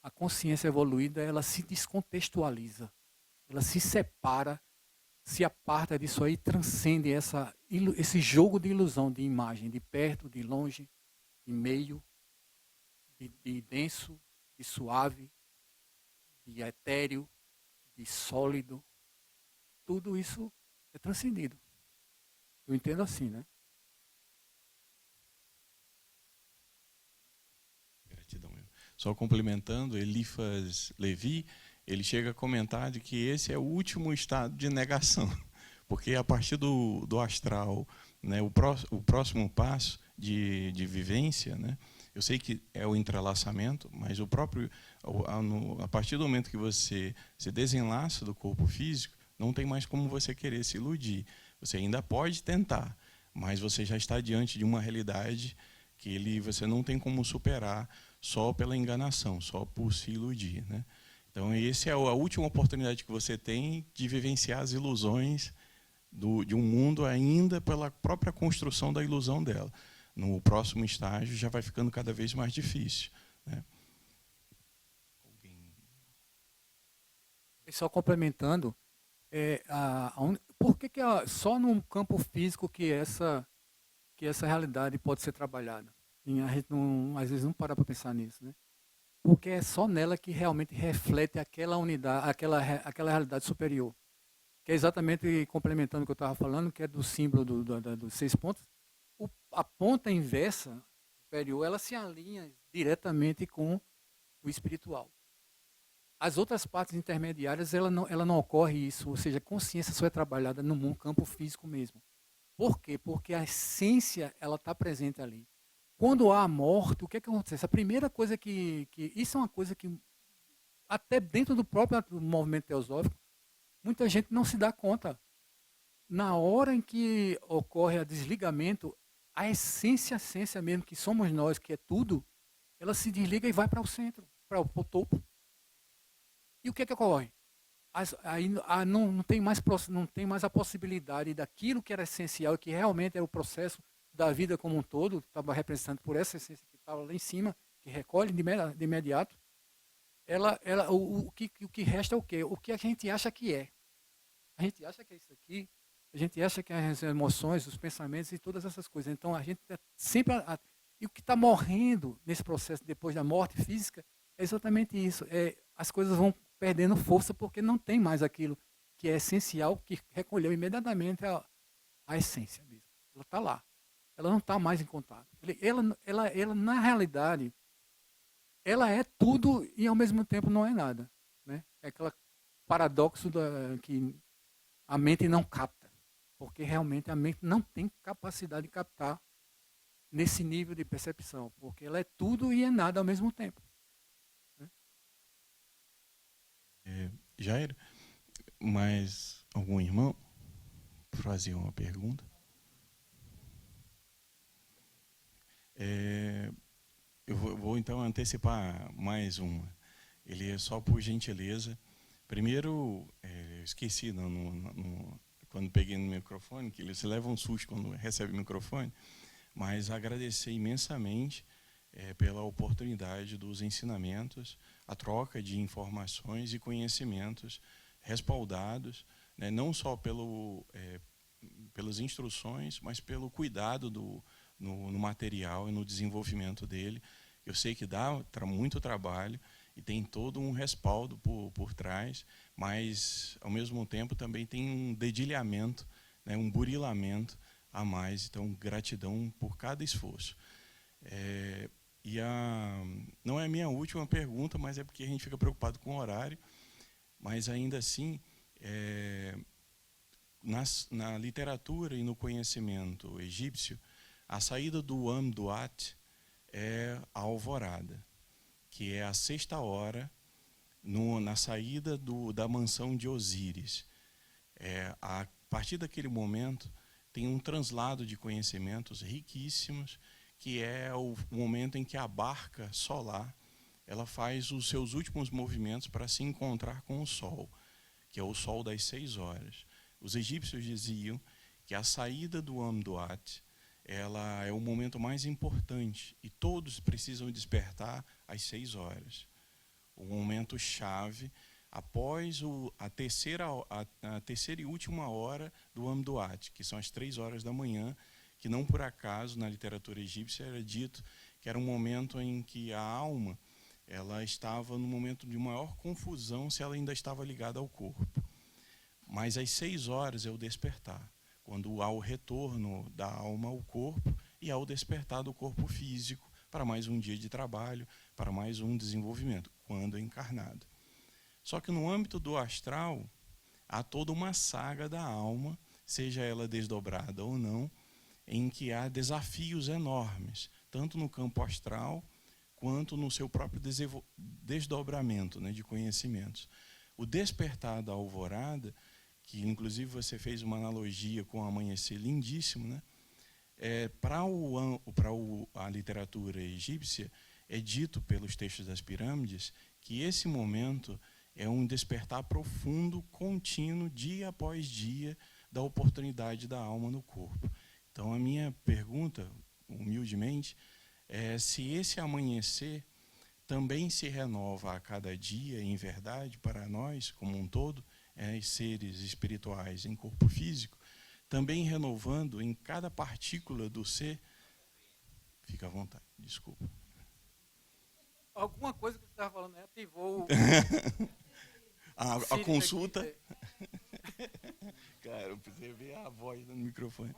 A consciência evoluída, ela se descontextualiza, ela se separa, se aparta disso aí, transcende esse jogo de ilusão, de imagem, de perto, de longe, de meio, de denso, de suave, de etéreo, de sólido. Tudo isso é transcendido. Eu entendo assim, né?
Gratidão. Só complementando, Eliphas Levi, ele chega a comentar de que esse é o último estado de negação, porque a partir do astral, né, o próximo passo de vivência, né, eu sei que é o entrelaçamento, mas a partir do momento que você se desenlaça do corpo físico, não tem mais como você querer se iludir. Você ainda pode tentar, mas você já está diante de uma realidade que você não tem como superar só pela enganação, só por se iludir, né? Então, essa é a última oportunidade que você tem de vivenciar as ilusões de um mundo ainda pela própria construção da ilusão dela. No próximo estágio já vai ficando cada vez mais difícil, né?
E só complementando, por que só num campo físico que essa realidade pode ser trabalhada? E a gente às vezes não para pensar nisso, né? Porque é só nela que realmente reflete aquela unidade, aquela realidade superior. Que é exatamente complementando o que eu estava falando, que é do símbolo dos 6 pontos. A ponta inversa superior, ela se alinha diretamente com o espiritual. As outras partes intermediárias, ela não ocorre isso, ou seja, a consciência só é trabalhada no campo físico mesmo. Por quê? Porque a essência, ela está presente ali. Quando há a morte, o que acontece? A primeira coisa isso é uma coisa que, até dentro do próprio movimento teosófico, muita gente não se dá conta. Na hora em que ocorre o desligamento, a essência mesmo, que somos nós, que é tudo, ela se desliga e vai para o centro, para o topo. E o que ocorre? Aí não tem mais a possibilidade daquilo que era essencial, que realmente era o processo da vida como um todo, estava representado por essa essência que estava lá em cima, que recolhe de imediato. O que resta é o quê? O que a gente acha que é. A gente acha que é isso aqui, a gente acha que é as emoções, os pensamentos e todas essas coisas. Então a gente sempre. E o que está morrendo nesse processo depois da morte física é exatamente isso. As coisas vão perdendo força porque não tem mais aquilo que é essencial, que recolheu imediatamente a essência mesmo. Ela está lá. Ela não está mais em contato. Ela, na realidade, ela é tudo e ao mesmo tempo não é nada, né? É aquele paradoxo que a mente não capta, porque realmente a mente não tem capacidade de captar nesse nível de percepção, porque ela é tudo e é nada ao mesmo tempo.
Jair, mais algum irmão fazia uma pergunta? Eu vou então antecipar mais uma. Ele é só por gentileza. Primeiro, eu esqueci quando peguei no microfone, que você leva um susto quando recebe o microfone, mas agradecer imensamente pela oportunidade dos ensinamentos, a troca de informações e conhecimentos respaldados, né, não só pelas instruções, mas pelo cuidado no material e no desenvolvimento dele. Eu sei que dá muito trabalho e tem todo um respaldo por trás, mas, ao mesmo tempo, também tem um dedilhamento, né, um burilamento a mais. Então, gratidão por cada esforço. Não é a minha última pergunta, mas é porque a gente fica preocupado com o horário, mas, ainda assim, na literatura e no conhecimento egípcio, a saída do Amduat é a alvorada, que é a 6ª hora na saída da mansão de Osíris. A partir daquele momento, tem um translado de conhecimentos riquíssimos, que é o momento em que a barca solar ela faz os seus últimos movimentos para se encontrar com o Sol, que é o Sol das 6 horas. Os egípcios diziam que a saída do Amduat ela é o momento mais importante e todos precisam despertar às 6 horas. O momento chave após a terceira e última hora do Amduat, que são as 3 horas da manhã, que não por acaso na literatura egípcia era dito que era um momento em que a alma ela estava no momento de maior confusão se ela ainda estava ligada ao corpo. Mas às 6 horas é o despertar, quando há o retorno da alma ao corpo e há o despertar do corpo físico para mais um dia de trabalho, para mais um desenvolvimento, quando encarnado. Só que no âmbito do astral, há toda uma saga da alma, seja ela desdobrada ou não, em que há desafios enormes, tanto no campo astral, quanto no seu próprio desdobramento, né, de conhecimentos. O despertar da alvorada, que inclusive você fez uma analogia com o amanhecer lindíssimo, né? Para a literatura egípcia, é dito pelos textos das pirâmides que esse momento é um despertar profundo, contínuo, dia após dia, da oportunidade da alma no corpo. Então, a minha pergunta, humildemente, é se esse amanhecer também se renova a cada dia, em verdade, para nós, como um todo, seres espirituais em corpo físico, também renovando em cada partícula do ser. Fica à vontade, desculpa.
Alguma coisa que você estava falando, né? Ativou
a consulta. Cara, eu precisei ver a voz no microfone.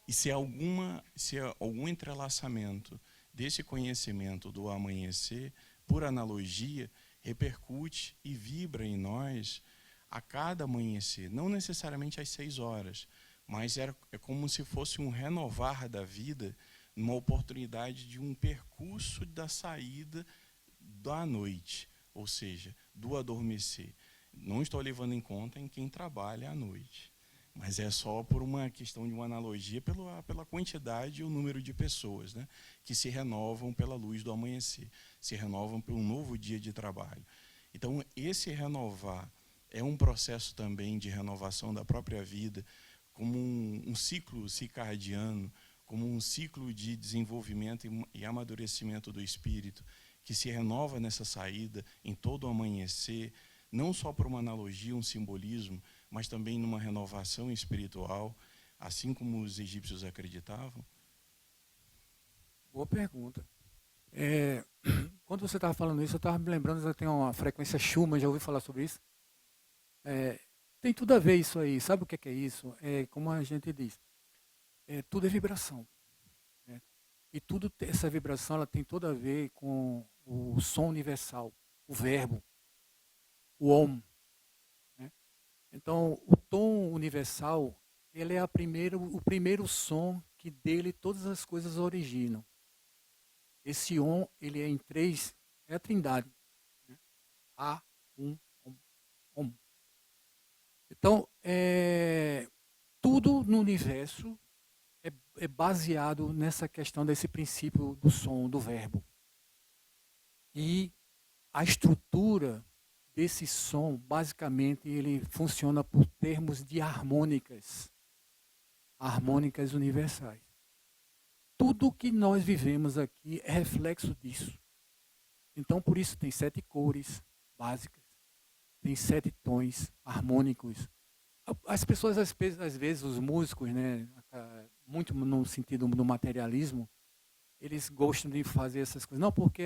E se há algum entrelaçamento desse conhecimento do amanhecer, por analogia, repercute e vibra em nós a cada amanhecer, não necessariamente às 6 horas, mas é como se fosse um renovar da vida, uma oportunidade de um percurso da saída da noite, ou seja, do adormecer. Não estou levando em conta em quem trabalha à noite, mas é só por uma questão de uma analogia pela quantidade e o número de pessoas, né, que se renovam pela luz do amanhecer, se renovam por um novo dia de trabalho. Então, esse renovar é um processo também de renovação da própria vida, como um ciclo circadiano, como um ciclo de desenvolvimento e amadurecimento do espírito, que se renova nessa saída, em todo o amanhecer, não só por uma analogia, um simbolismo, mas também numa renovação espiritual, assim como os egípcios acreditavam?
Boa pergunta. Quando você estava falando isso, eu estava me lembrando que tem uma frequência Schumann, já ouviu falar sobre isso? Tem tudo a ver isso aí. Sabe o que é isso? Como a gente diz, tudo é vibração. Né? E tudo, essa vibração ela tem tudo a ver com o som universal, o verbo, o Om. Né? Então, o tom universal, ele é o primeiro som que dele todas as coisas originam. Esse Om, ele é em 3, é a trindade. Né? A, Om, Om. Então, tudo no universo é baseado nessa questão desse princípio do som, do verbo. E a estrutura desse som, basicamente, ele funciona por termos de harmônicas universais. Tudo que nós vivemos aqui é reflexo disso. Então, por isso tem 7 cores básicas, tem 7 tons harmônicos. As pessoas, às vezes, os músicos, né, muito no sentido do materialismo, eles gostam de fazer essas coisas. Não porque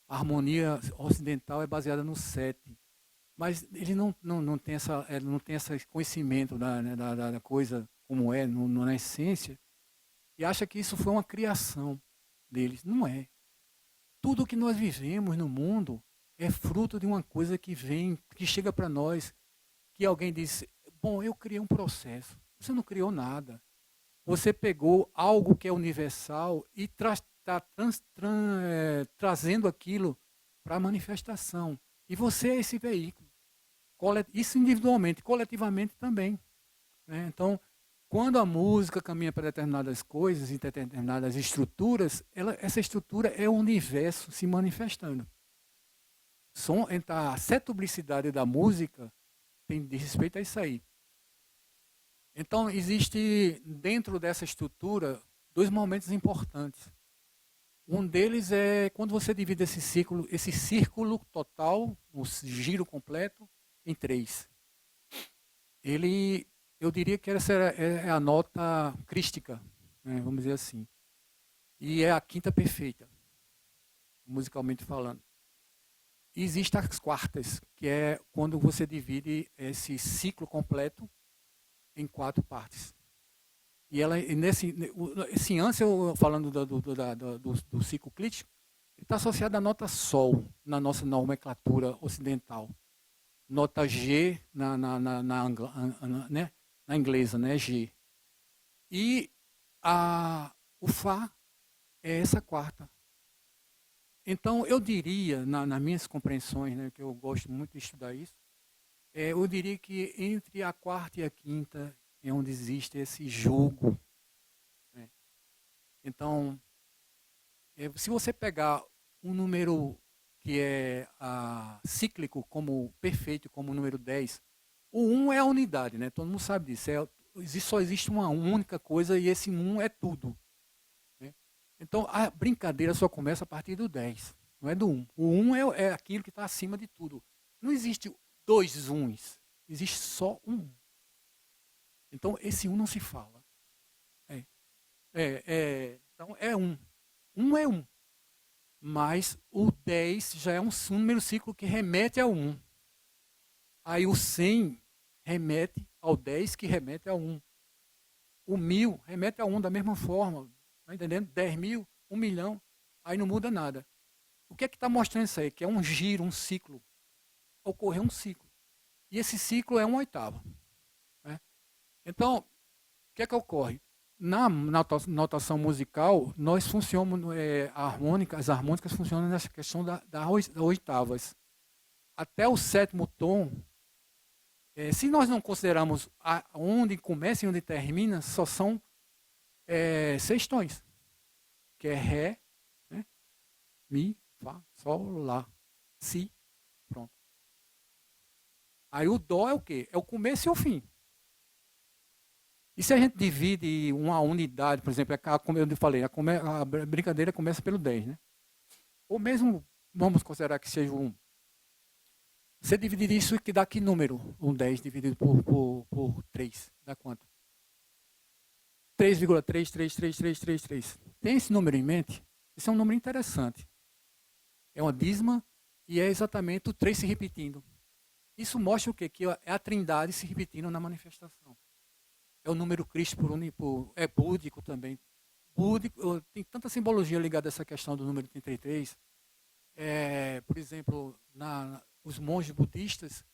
a harmonia ocidental é baseada no 7. Mas ele não tem esse conhecimento da coisa como é, na essência, e acha que isso foi uma criação deles. Não é. Tudo que nós vivemos no mundo é fruto de uma coisa que vem, que chega para nós, que alguém diz, bom, eu criei um processo. Você não criou nada. Você pegou algo que é universal e está trazendo aquilo para a manifestação. E você é esse veículo. Isso individualmente, coletivamente também. Né? Então, quando a música caminha para determinadas coisas, em determinadas estruturas, essa estrutura é o universo se manifestando. A setublicidade da música tem de respeito a isso aí. Então, existe dentro dessa estrutura 2 momentos importantes. Um deles é quando você divide esse círculo total, o giro completo, em 3. Eu diria que essa é a nota crística, né, vamos dizer assim. E é a quinta perfeita, musicalmente falando. E existem as quartas, que é quando você divide esse ciclo completo em 4 partes. E esse ânsia, falando do ciclo crítico, está associado à nota Sol, na nossa nomenclatura ocidental. Nota G né, na inglesa, né, G. E o Fá é essa quarta. Então, eu diria, nas minhas compreensões, né, que eu gosto muito de estudar isso, eu diria que entre a quarta e a quinta é onde existe esse jogo. Né? Então, se você pegar um número que é cíclico, como perfeito, como o número 10, o 1 é a unidade, né? Todo mundo sabe disso. Só existe uma única coisa e esse 1 é tudo. Né? Então, a brincadeira só começa a partir do 10, não é do 1. O 1 é aquilo que está acima de tudo. Não existe 2 1s, existe só um. Então, esse 1 não se fala. Então, é 1. 1 é 1. Mas o 10 já é um número ciclo que remete ao 1. Aí o 100 remete ao 10, que remete ao 1. O 1000 remete ao 1 da mesma forma. Está entendendo? 10 mil, 1 milhão. Aí não muda nada. O que é que está mostrando isso aí? Que é um giro, um ciclo. Ocorreu um ciclo. E esse ciclo é 1/8. Né? Então, o que é que ocorre? Na notação musical, nós funcionamos, as harmônicas funcionam nessa questão das oitavas. Até o 7º tom, se nós não considerarmos onde começa e onde termina, só são 6 tons, que é Ré, né? Mi, Fá, Sol, Lá, Si, pronto. Aí o Dó é o quê? É o começo e o fim. E se a gente divide uma unidade, por exemplo, como eu falei, a brincadeira começa pelo 10, né? Ou mesmo, vamos considerar que seja um. Você dividir isso, que dá que número? Um 10 dividido por 3, dá quanto? 3,33333. Tem esse número em mente? Esse é um número interessante. É uma dízima e é exatamente o 3 se repetindo. Isso mostra o quê? Que é a trindade se repetindo na manifestação. É o número Cristo é búdico também. Búdico, tem tanta simbologia ligada a essa questão do número 33. Por exemplo, os monges budistas,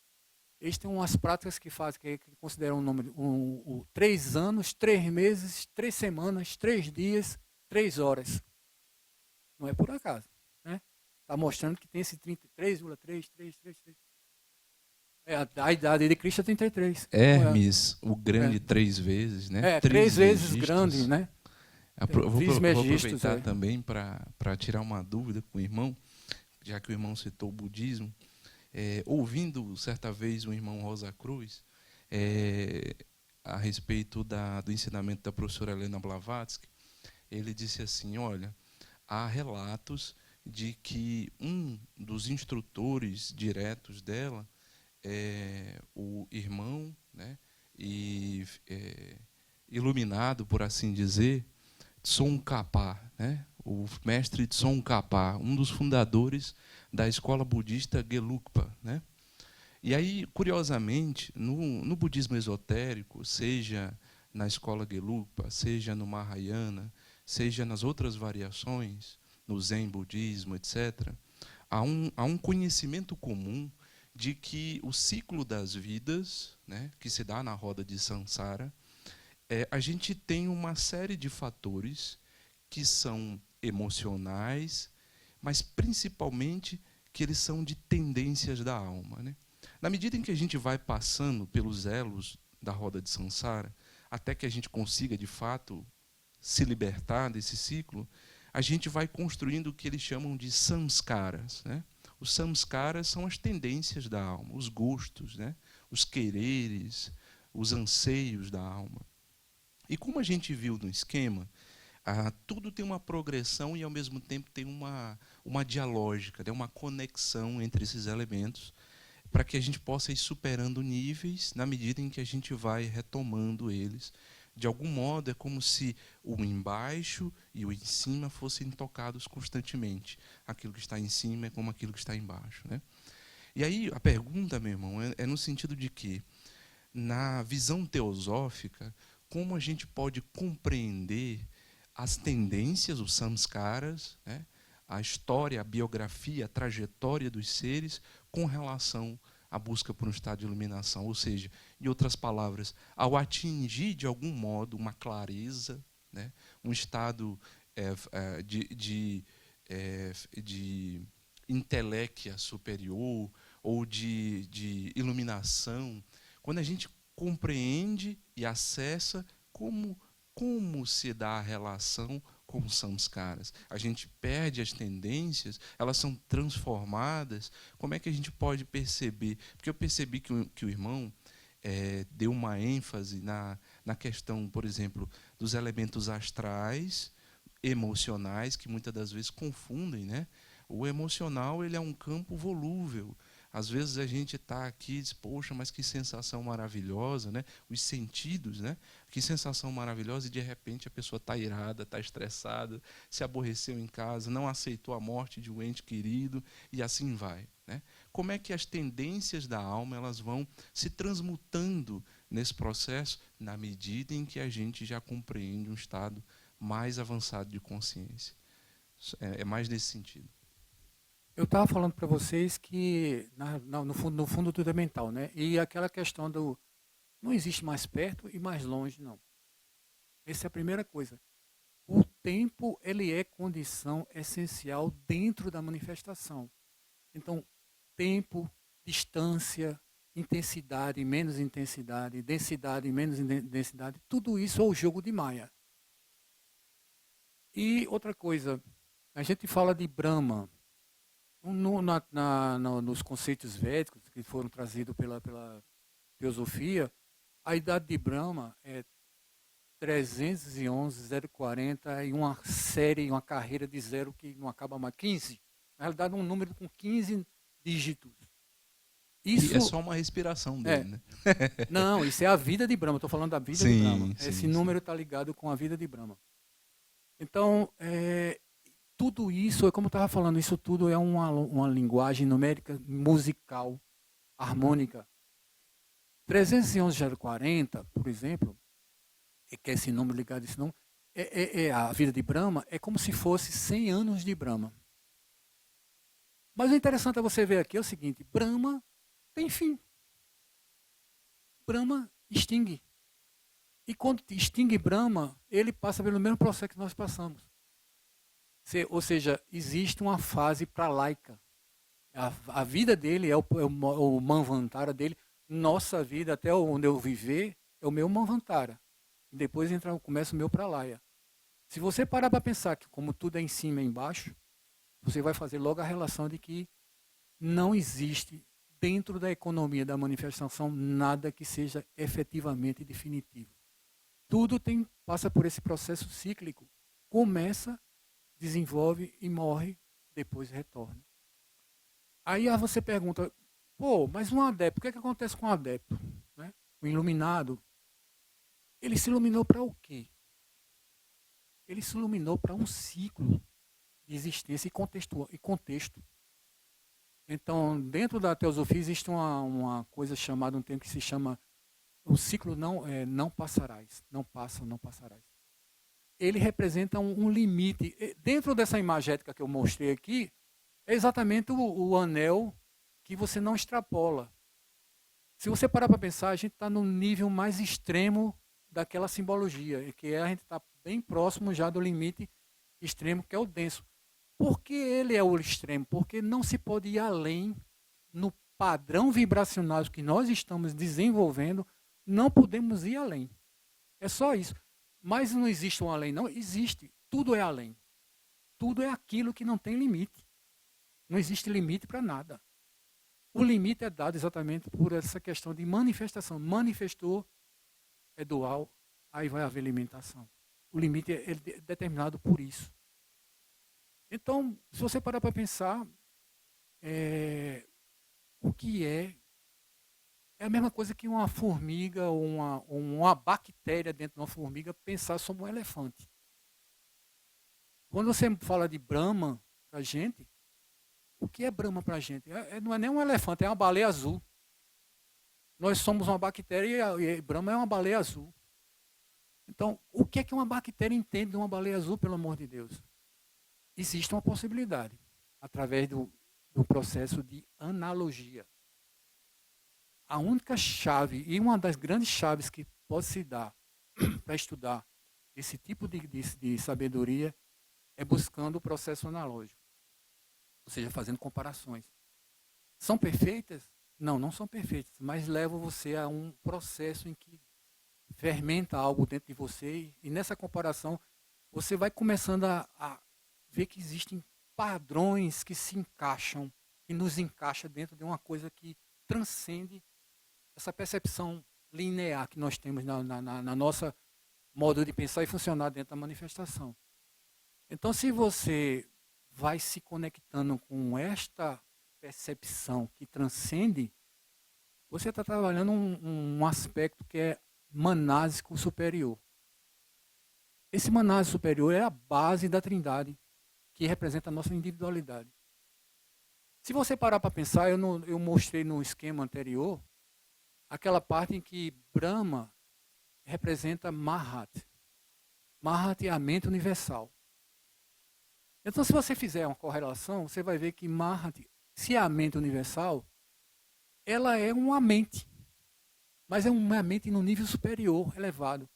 eles têm umas práticas que fazem, que consideram o número 3 anos, 3 meses, 3 semanas, 3 dias, 3 horas. Não é por acaso. Né? Está mostrando que tem esse 33,333. A idade de Cristo é 33.
Hermes, o grande 3 vezes, né?
3 vezes grande, né?
Vou aproveitar também para tirar uma dúvida com o irmão, já que o irmão citou o budismo. Ouvindo certa vez o irmão Rosa Cruz a respeito do ensinamento da professora Helena Blavatsky, ele disse assim, olha, há relatos de que um dos instrutores diretos dela, o irmão, né, iluminado, por assim dizer, Tsongkhapa, né, o mestre Tsongkhapa, um dos fundadores da escola budista Gelugpa, né? E aí, curiosamente, no budismo esotérico, seja na escola Gelugpa, seja no Mahayana, seja nas outras variações, no Zen budismo, etc., há um conhecimento comum de que o ciclo das vidas, né, que se dá na roda de Sansara, a gente tem uma série de fatores que são emocionais, mas principalmente que eles são de tendências da alma, né? Na medida em que a gente vai passando pelos elos da roda de Sansara, até que a gente consiga, de fato, se libertar desse ciclo, a gente vai construindo o que eles chamam de samskaras, né? Os samskaras são as tendências da alma, os gostos, né? Os quereres, os anseios da alma. E como a gente viu no esquema, tudo tem uma progressão e, ao mesmo tempo, tem uma dialógica, né? Uma conexão entre esses elementos, para que a gente possa ir superando níveis na medida em que a gente vai retomando eles. De algum modo, é como se o embaixo e o em cima fossem tocados constantemente. Aquilo que está em cima é como aquilo que está embaixo, né? E aí a pergunta, meu irmão, é no sentido de que, na visão teosófica, como a gente pode compreender as tendências, os samskaras, né? A história, a biografia, a trajetória dos seres com relação à busca por um estado de iluminação. Ou seja, em outras palavras, ao atingir de algum modo uma clareza, né, um estado de inteléquia superior ou de iluminação, quando a gente compreende e acessa como se dá a relação com os samskaras. A gente perde as tendências, elas são transformadas. Como é que a gente pode perceber? Porque eu percebi que o irmão deu uma ênfase na questão, por exemplo, dos elementos astrais, emocionais, que muitas das vezes confundem, né? O emocional, ele é um campo volúvel. Às vezes a gente está aqui e diz, poxa, mas que sensação maravilhosa, né? Os sentidos, né? Que sensação maravilhosa, e de repente a pessoa está irada, está estressada, se aborreceu em casa, não aceitou a morte de um ente querido, e assim vai, né? Como é que as tendências da alma elas vão se transmutando nesse processo, na medida em que a gente já compreende um estado mais avançado de consciência? É mais nesse sentido.
Eu estava falando para vocês que, no fundo, tudo é mental, né? E aquela questão do não existe mais perto e mais longe, não. Essa é a primeira coisa. O tempo, ele é condição essencial dentro da manifestação. Então, tempo, distância, intensidade, menos intensidade, densidade, menos densidade, tudo isso é o jogo de Maia. E outra coisa, a gente fala de Brahma. Nos conceitos védicos que foram trazidos pela teosofia, a idade de Brahma é 311,040 e uma série, uma carreira de zero que não acaba mais. 15. Na realidade, um número com 15 dígitos. Isso
e é só uma respiração dele, né?
Não, isso é a vida de Brahma. Estou falando da vida de Brahma. Esse número está ligado com a vida de Brahma. Então, tudo isso, como eu estava falando, isso tudo é uma linguagem numérica musical, harmônica. 311,040, por exemplo, que é esse número ligado a esse número, a vida de Brahma é como se fosse 100 anos de Brahma. Mas o interessante é você ver aqui é o seguinte, Brahma tem fim. Brahma extingue. E quando extingue Brahma, ele passa pelo mesmo processo que nós passamos. Ou seja, existe uma fase pralaica. A vida dele é o Manvantara dele. Nossa vida, até onde eu viver, é o meu Manvantara. E depois começa o meu pralaya. Se você parar para pensar que como tudo é em cima e embaixo, você vai fazer logo a relação de que não existe dentro da economia da manifestação nada que seja efetivamente definitivo. Tudo passa por esse processo cíclico. Começa, desenvolve e morre, depois retorna. Aí você pergunta, mas um adepto, o que acontece com o adepto? Né? O iluminado, ele se iluminou para o quê? Ele se iluminou para um ciclo de existência e contexto. Então, dentro da teosofia existe uma coisa chamada, um termo que se chama o ciclo não passarás, não passa, não passarás. Ele representa um limite. Dentro dessa imagética que eu mostrei aqui, é exatamente o anel que você não extrapola. Se você parar para pensar, a gente está no nível mais extremo daquela simbologia, que a gente está bem próximo já do limite extremo, que é o denso. Por que ele é o extremo? Porque não se pode ir além no padrão vibracional que nós estamos desenvolvendo, não podemos ir além. É só isso. Mas não existe um além, não. Existe. Tudo é além. Tudo é aquilo que não tem limite. Não existe limite para nada. O limite é dado exatamente por essa questão de manifestação. Manifestou, é dual, aí vai haver limitação. O limite é determinado por isso. Então, se você parar para pensar, o que é a mesma coisa que uma formiga ou uma bactéria dentro de uma formiga pensar sobre um elefante. Quando você fala de Brahma para a gente, o que é Brahma para a gente? Não é nem um elefante, é uma baleia azul. Nós somos uma bactéria e Brahma é uma baleia azul. Então, o que é que uma bactéria entende de uma baleia azul, pelo amor de Deus? Existe uma possibilidade, através do processo de analogia. A única chave, e uma das grandes chaves que pode se dar para estudar esse tipo de sabedoria, é buscando o processo analógico. Ou seja, fazendo comparações. São perfeitas? Não, não são perfeitas, mas levam você a um processo em que fermenta algo dentro de você e nessa comparação você vai começando a ver que existem padrões que se encaixam, que nos encaixa dentro de uma coisa que transcende essa percepção linear que nós temos na nossa modo de pensar e funcionar dentro da manifestação. Então, se você vai se conectando com esta percepção que transcende, você está trabalhando um aspecto que é manásico superior. Esse manásico superior é a base da Trindade, que representa a nossa individualidade. Se você parar para pensar, eu mostrei no esquema anterior, aquela parte em que Brahma representa Mahat. Mahat é a mente universal. Então, se você fizer uma correlação, você vai ver que Mahat, se é a mente universal, ela é uma mente. Mas é uma mente no nível superior, elevado.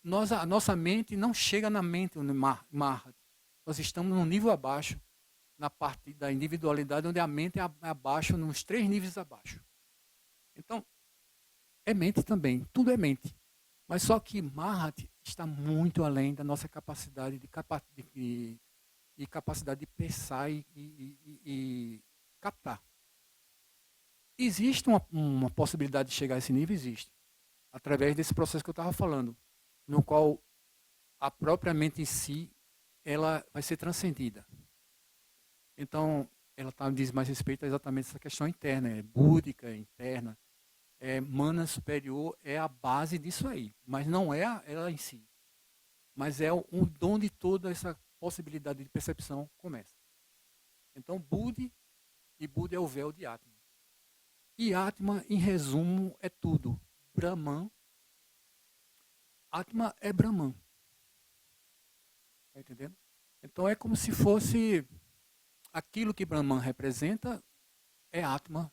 A nossa mente não chega na mente Mahat. Nós estamos num nível abaixo, na parte da individualidade, onde a mente é abaixo, nos 3 níveis abaixo. Então, é mente também, tudo é mente. Mas só que Mahat está muito além da nossa capacidade de capacidade de pensar e captar. Existe uma possibilidade de chegar a esse nível? Existe. Através desse processo que eu estava falando, no qual a própria mente em si, ela vai ser transcendida. Então, ela diz mais respeito a exatamente essa questão interna, búdica, interna. Mana superior é a base disso aí, mas não é ela em si. Mas é o dom de toda essa possibilidade de percepção começa. Então, Budi é o véu de Atman. E Atman, em resumo, é tudo. Brahman. Atman é Brahman. Está entendendo? Então, é como se fosse aquilo que Brahman representa, é Atman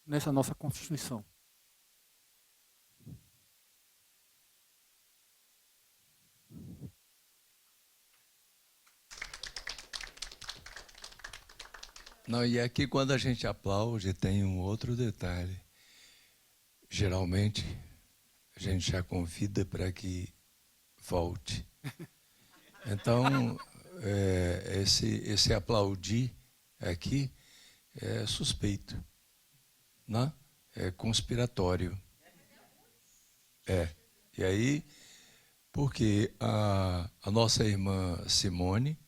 nessa nossa constituição.
Não, e aqui quando a gente aplaude tem um outro detalhe. Geralmente a gente já convida para que volte. Então esse aplaudir aqui é suspeito, né? É conspiratório. E aí, porque a nossa irmã Simone,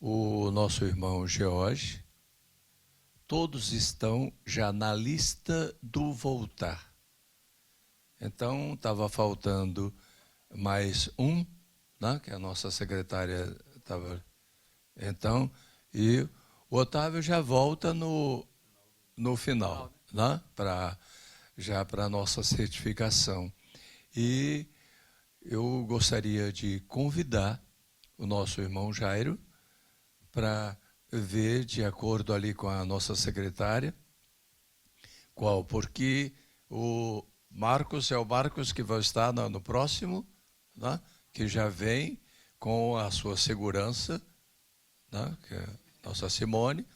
o nosso irmão George, todos estão já na lista do voltar. Então, estava faltando mais um, né, que a nossa secretária estava Então, e o Otávio já volta no final, né? Já para a nossa certificação. E eu gostaria de convidar o nosso irmão Jairo para ver, de acordo ali com a nossa secretária, porque o Marcos é o Marcos que vai estar no próximo, né? Que já vem com a sua segurança, né? Que é a nossa Simone,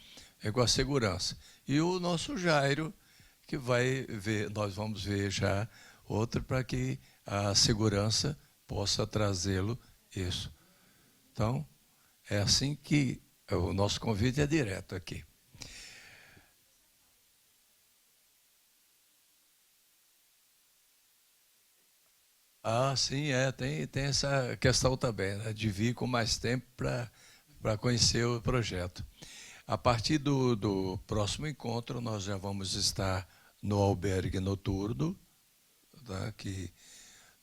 com a segurança. E o nosso Jairo, que vai ver, nós vamos ver já outro para que a segurança possa trazê-lo isso. Então, é assim que o nosso convite é direto aqui. Ah, sim, tem essa questão também, né, de vir com mais tempo para conhecer o projeto. A partir do próximo encontro, nós já vamos estar no albergue noturno, tá, que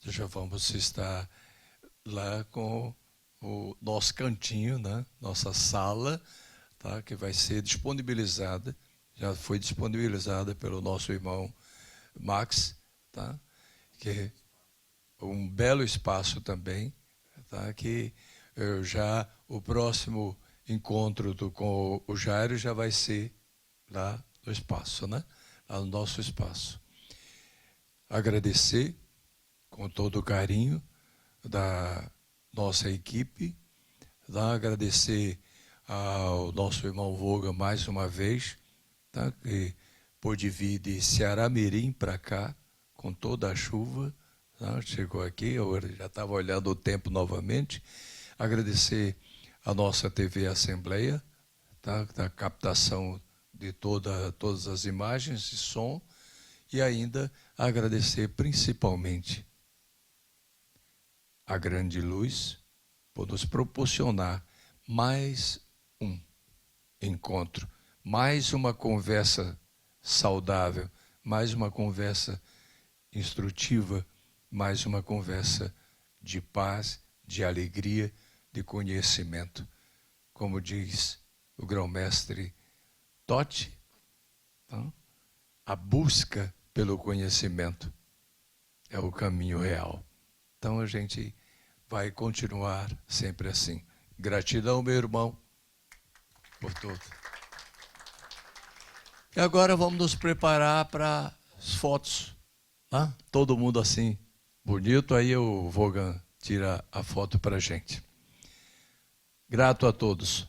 já vamos estar lá com o nosso cantinho, né, nossa sala, tá, que vai ser disponibilizada, já foi disponibilizada pelo nosso irmão Max, tá, que é um belo espaço também, tá, que o próximo encontro com o Jairo já vai ser lá no espaço, né, lá no nosso espaço. Agradecer com todo o carinho da nossa equipe, tá? Agradecer ao nosso irmão Voga mais uma vez, tá? Que pôde vir de Ceará-Mirim para cá, com toda a chuva, tá? Chegou aqui, eu já estava olhando o tempo novamente. Agradecer a nossa TV Assembleia, tá? Da captação de todas as imagens e som, e ainda agradecer principalmente a Grande Luz por nos proporcionar mais um encontro, mais uma conversa saudável, mais uma conversa instrutiva, mais uma conversa de paz, de alegria, de conhecimento. Como diz o grão-mestre Totti, então, a busca pelo conhecimento é o caminho real. Então a gente vai continuar sempre assim. Gratidão, meu irmão, por tudo. E agora vamos nos preparar para as fotos. Tá? Todo mundo assim, bonito. Aí o Vogan tira a foto para a gente. Grato a todos.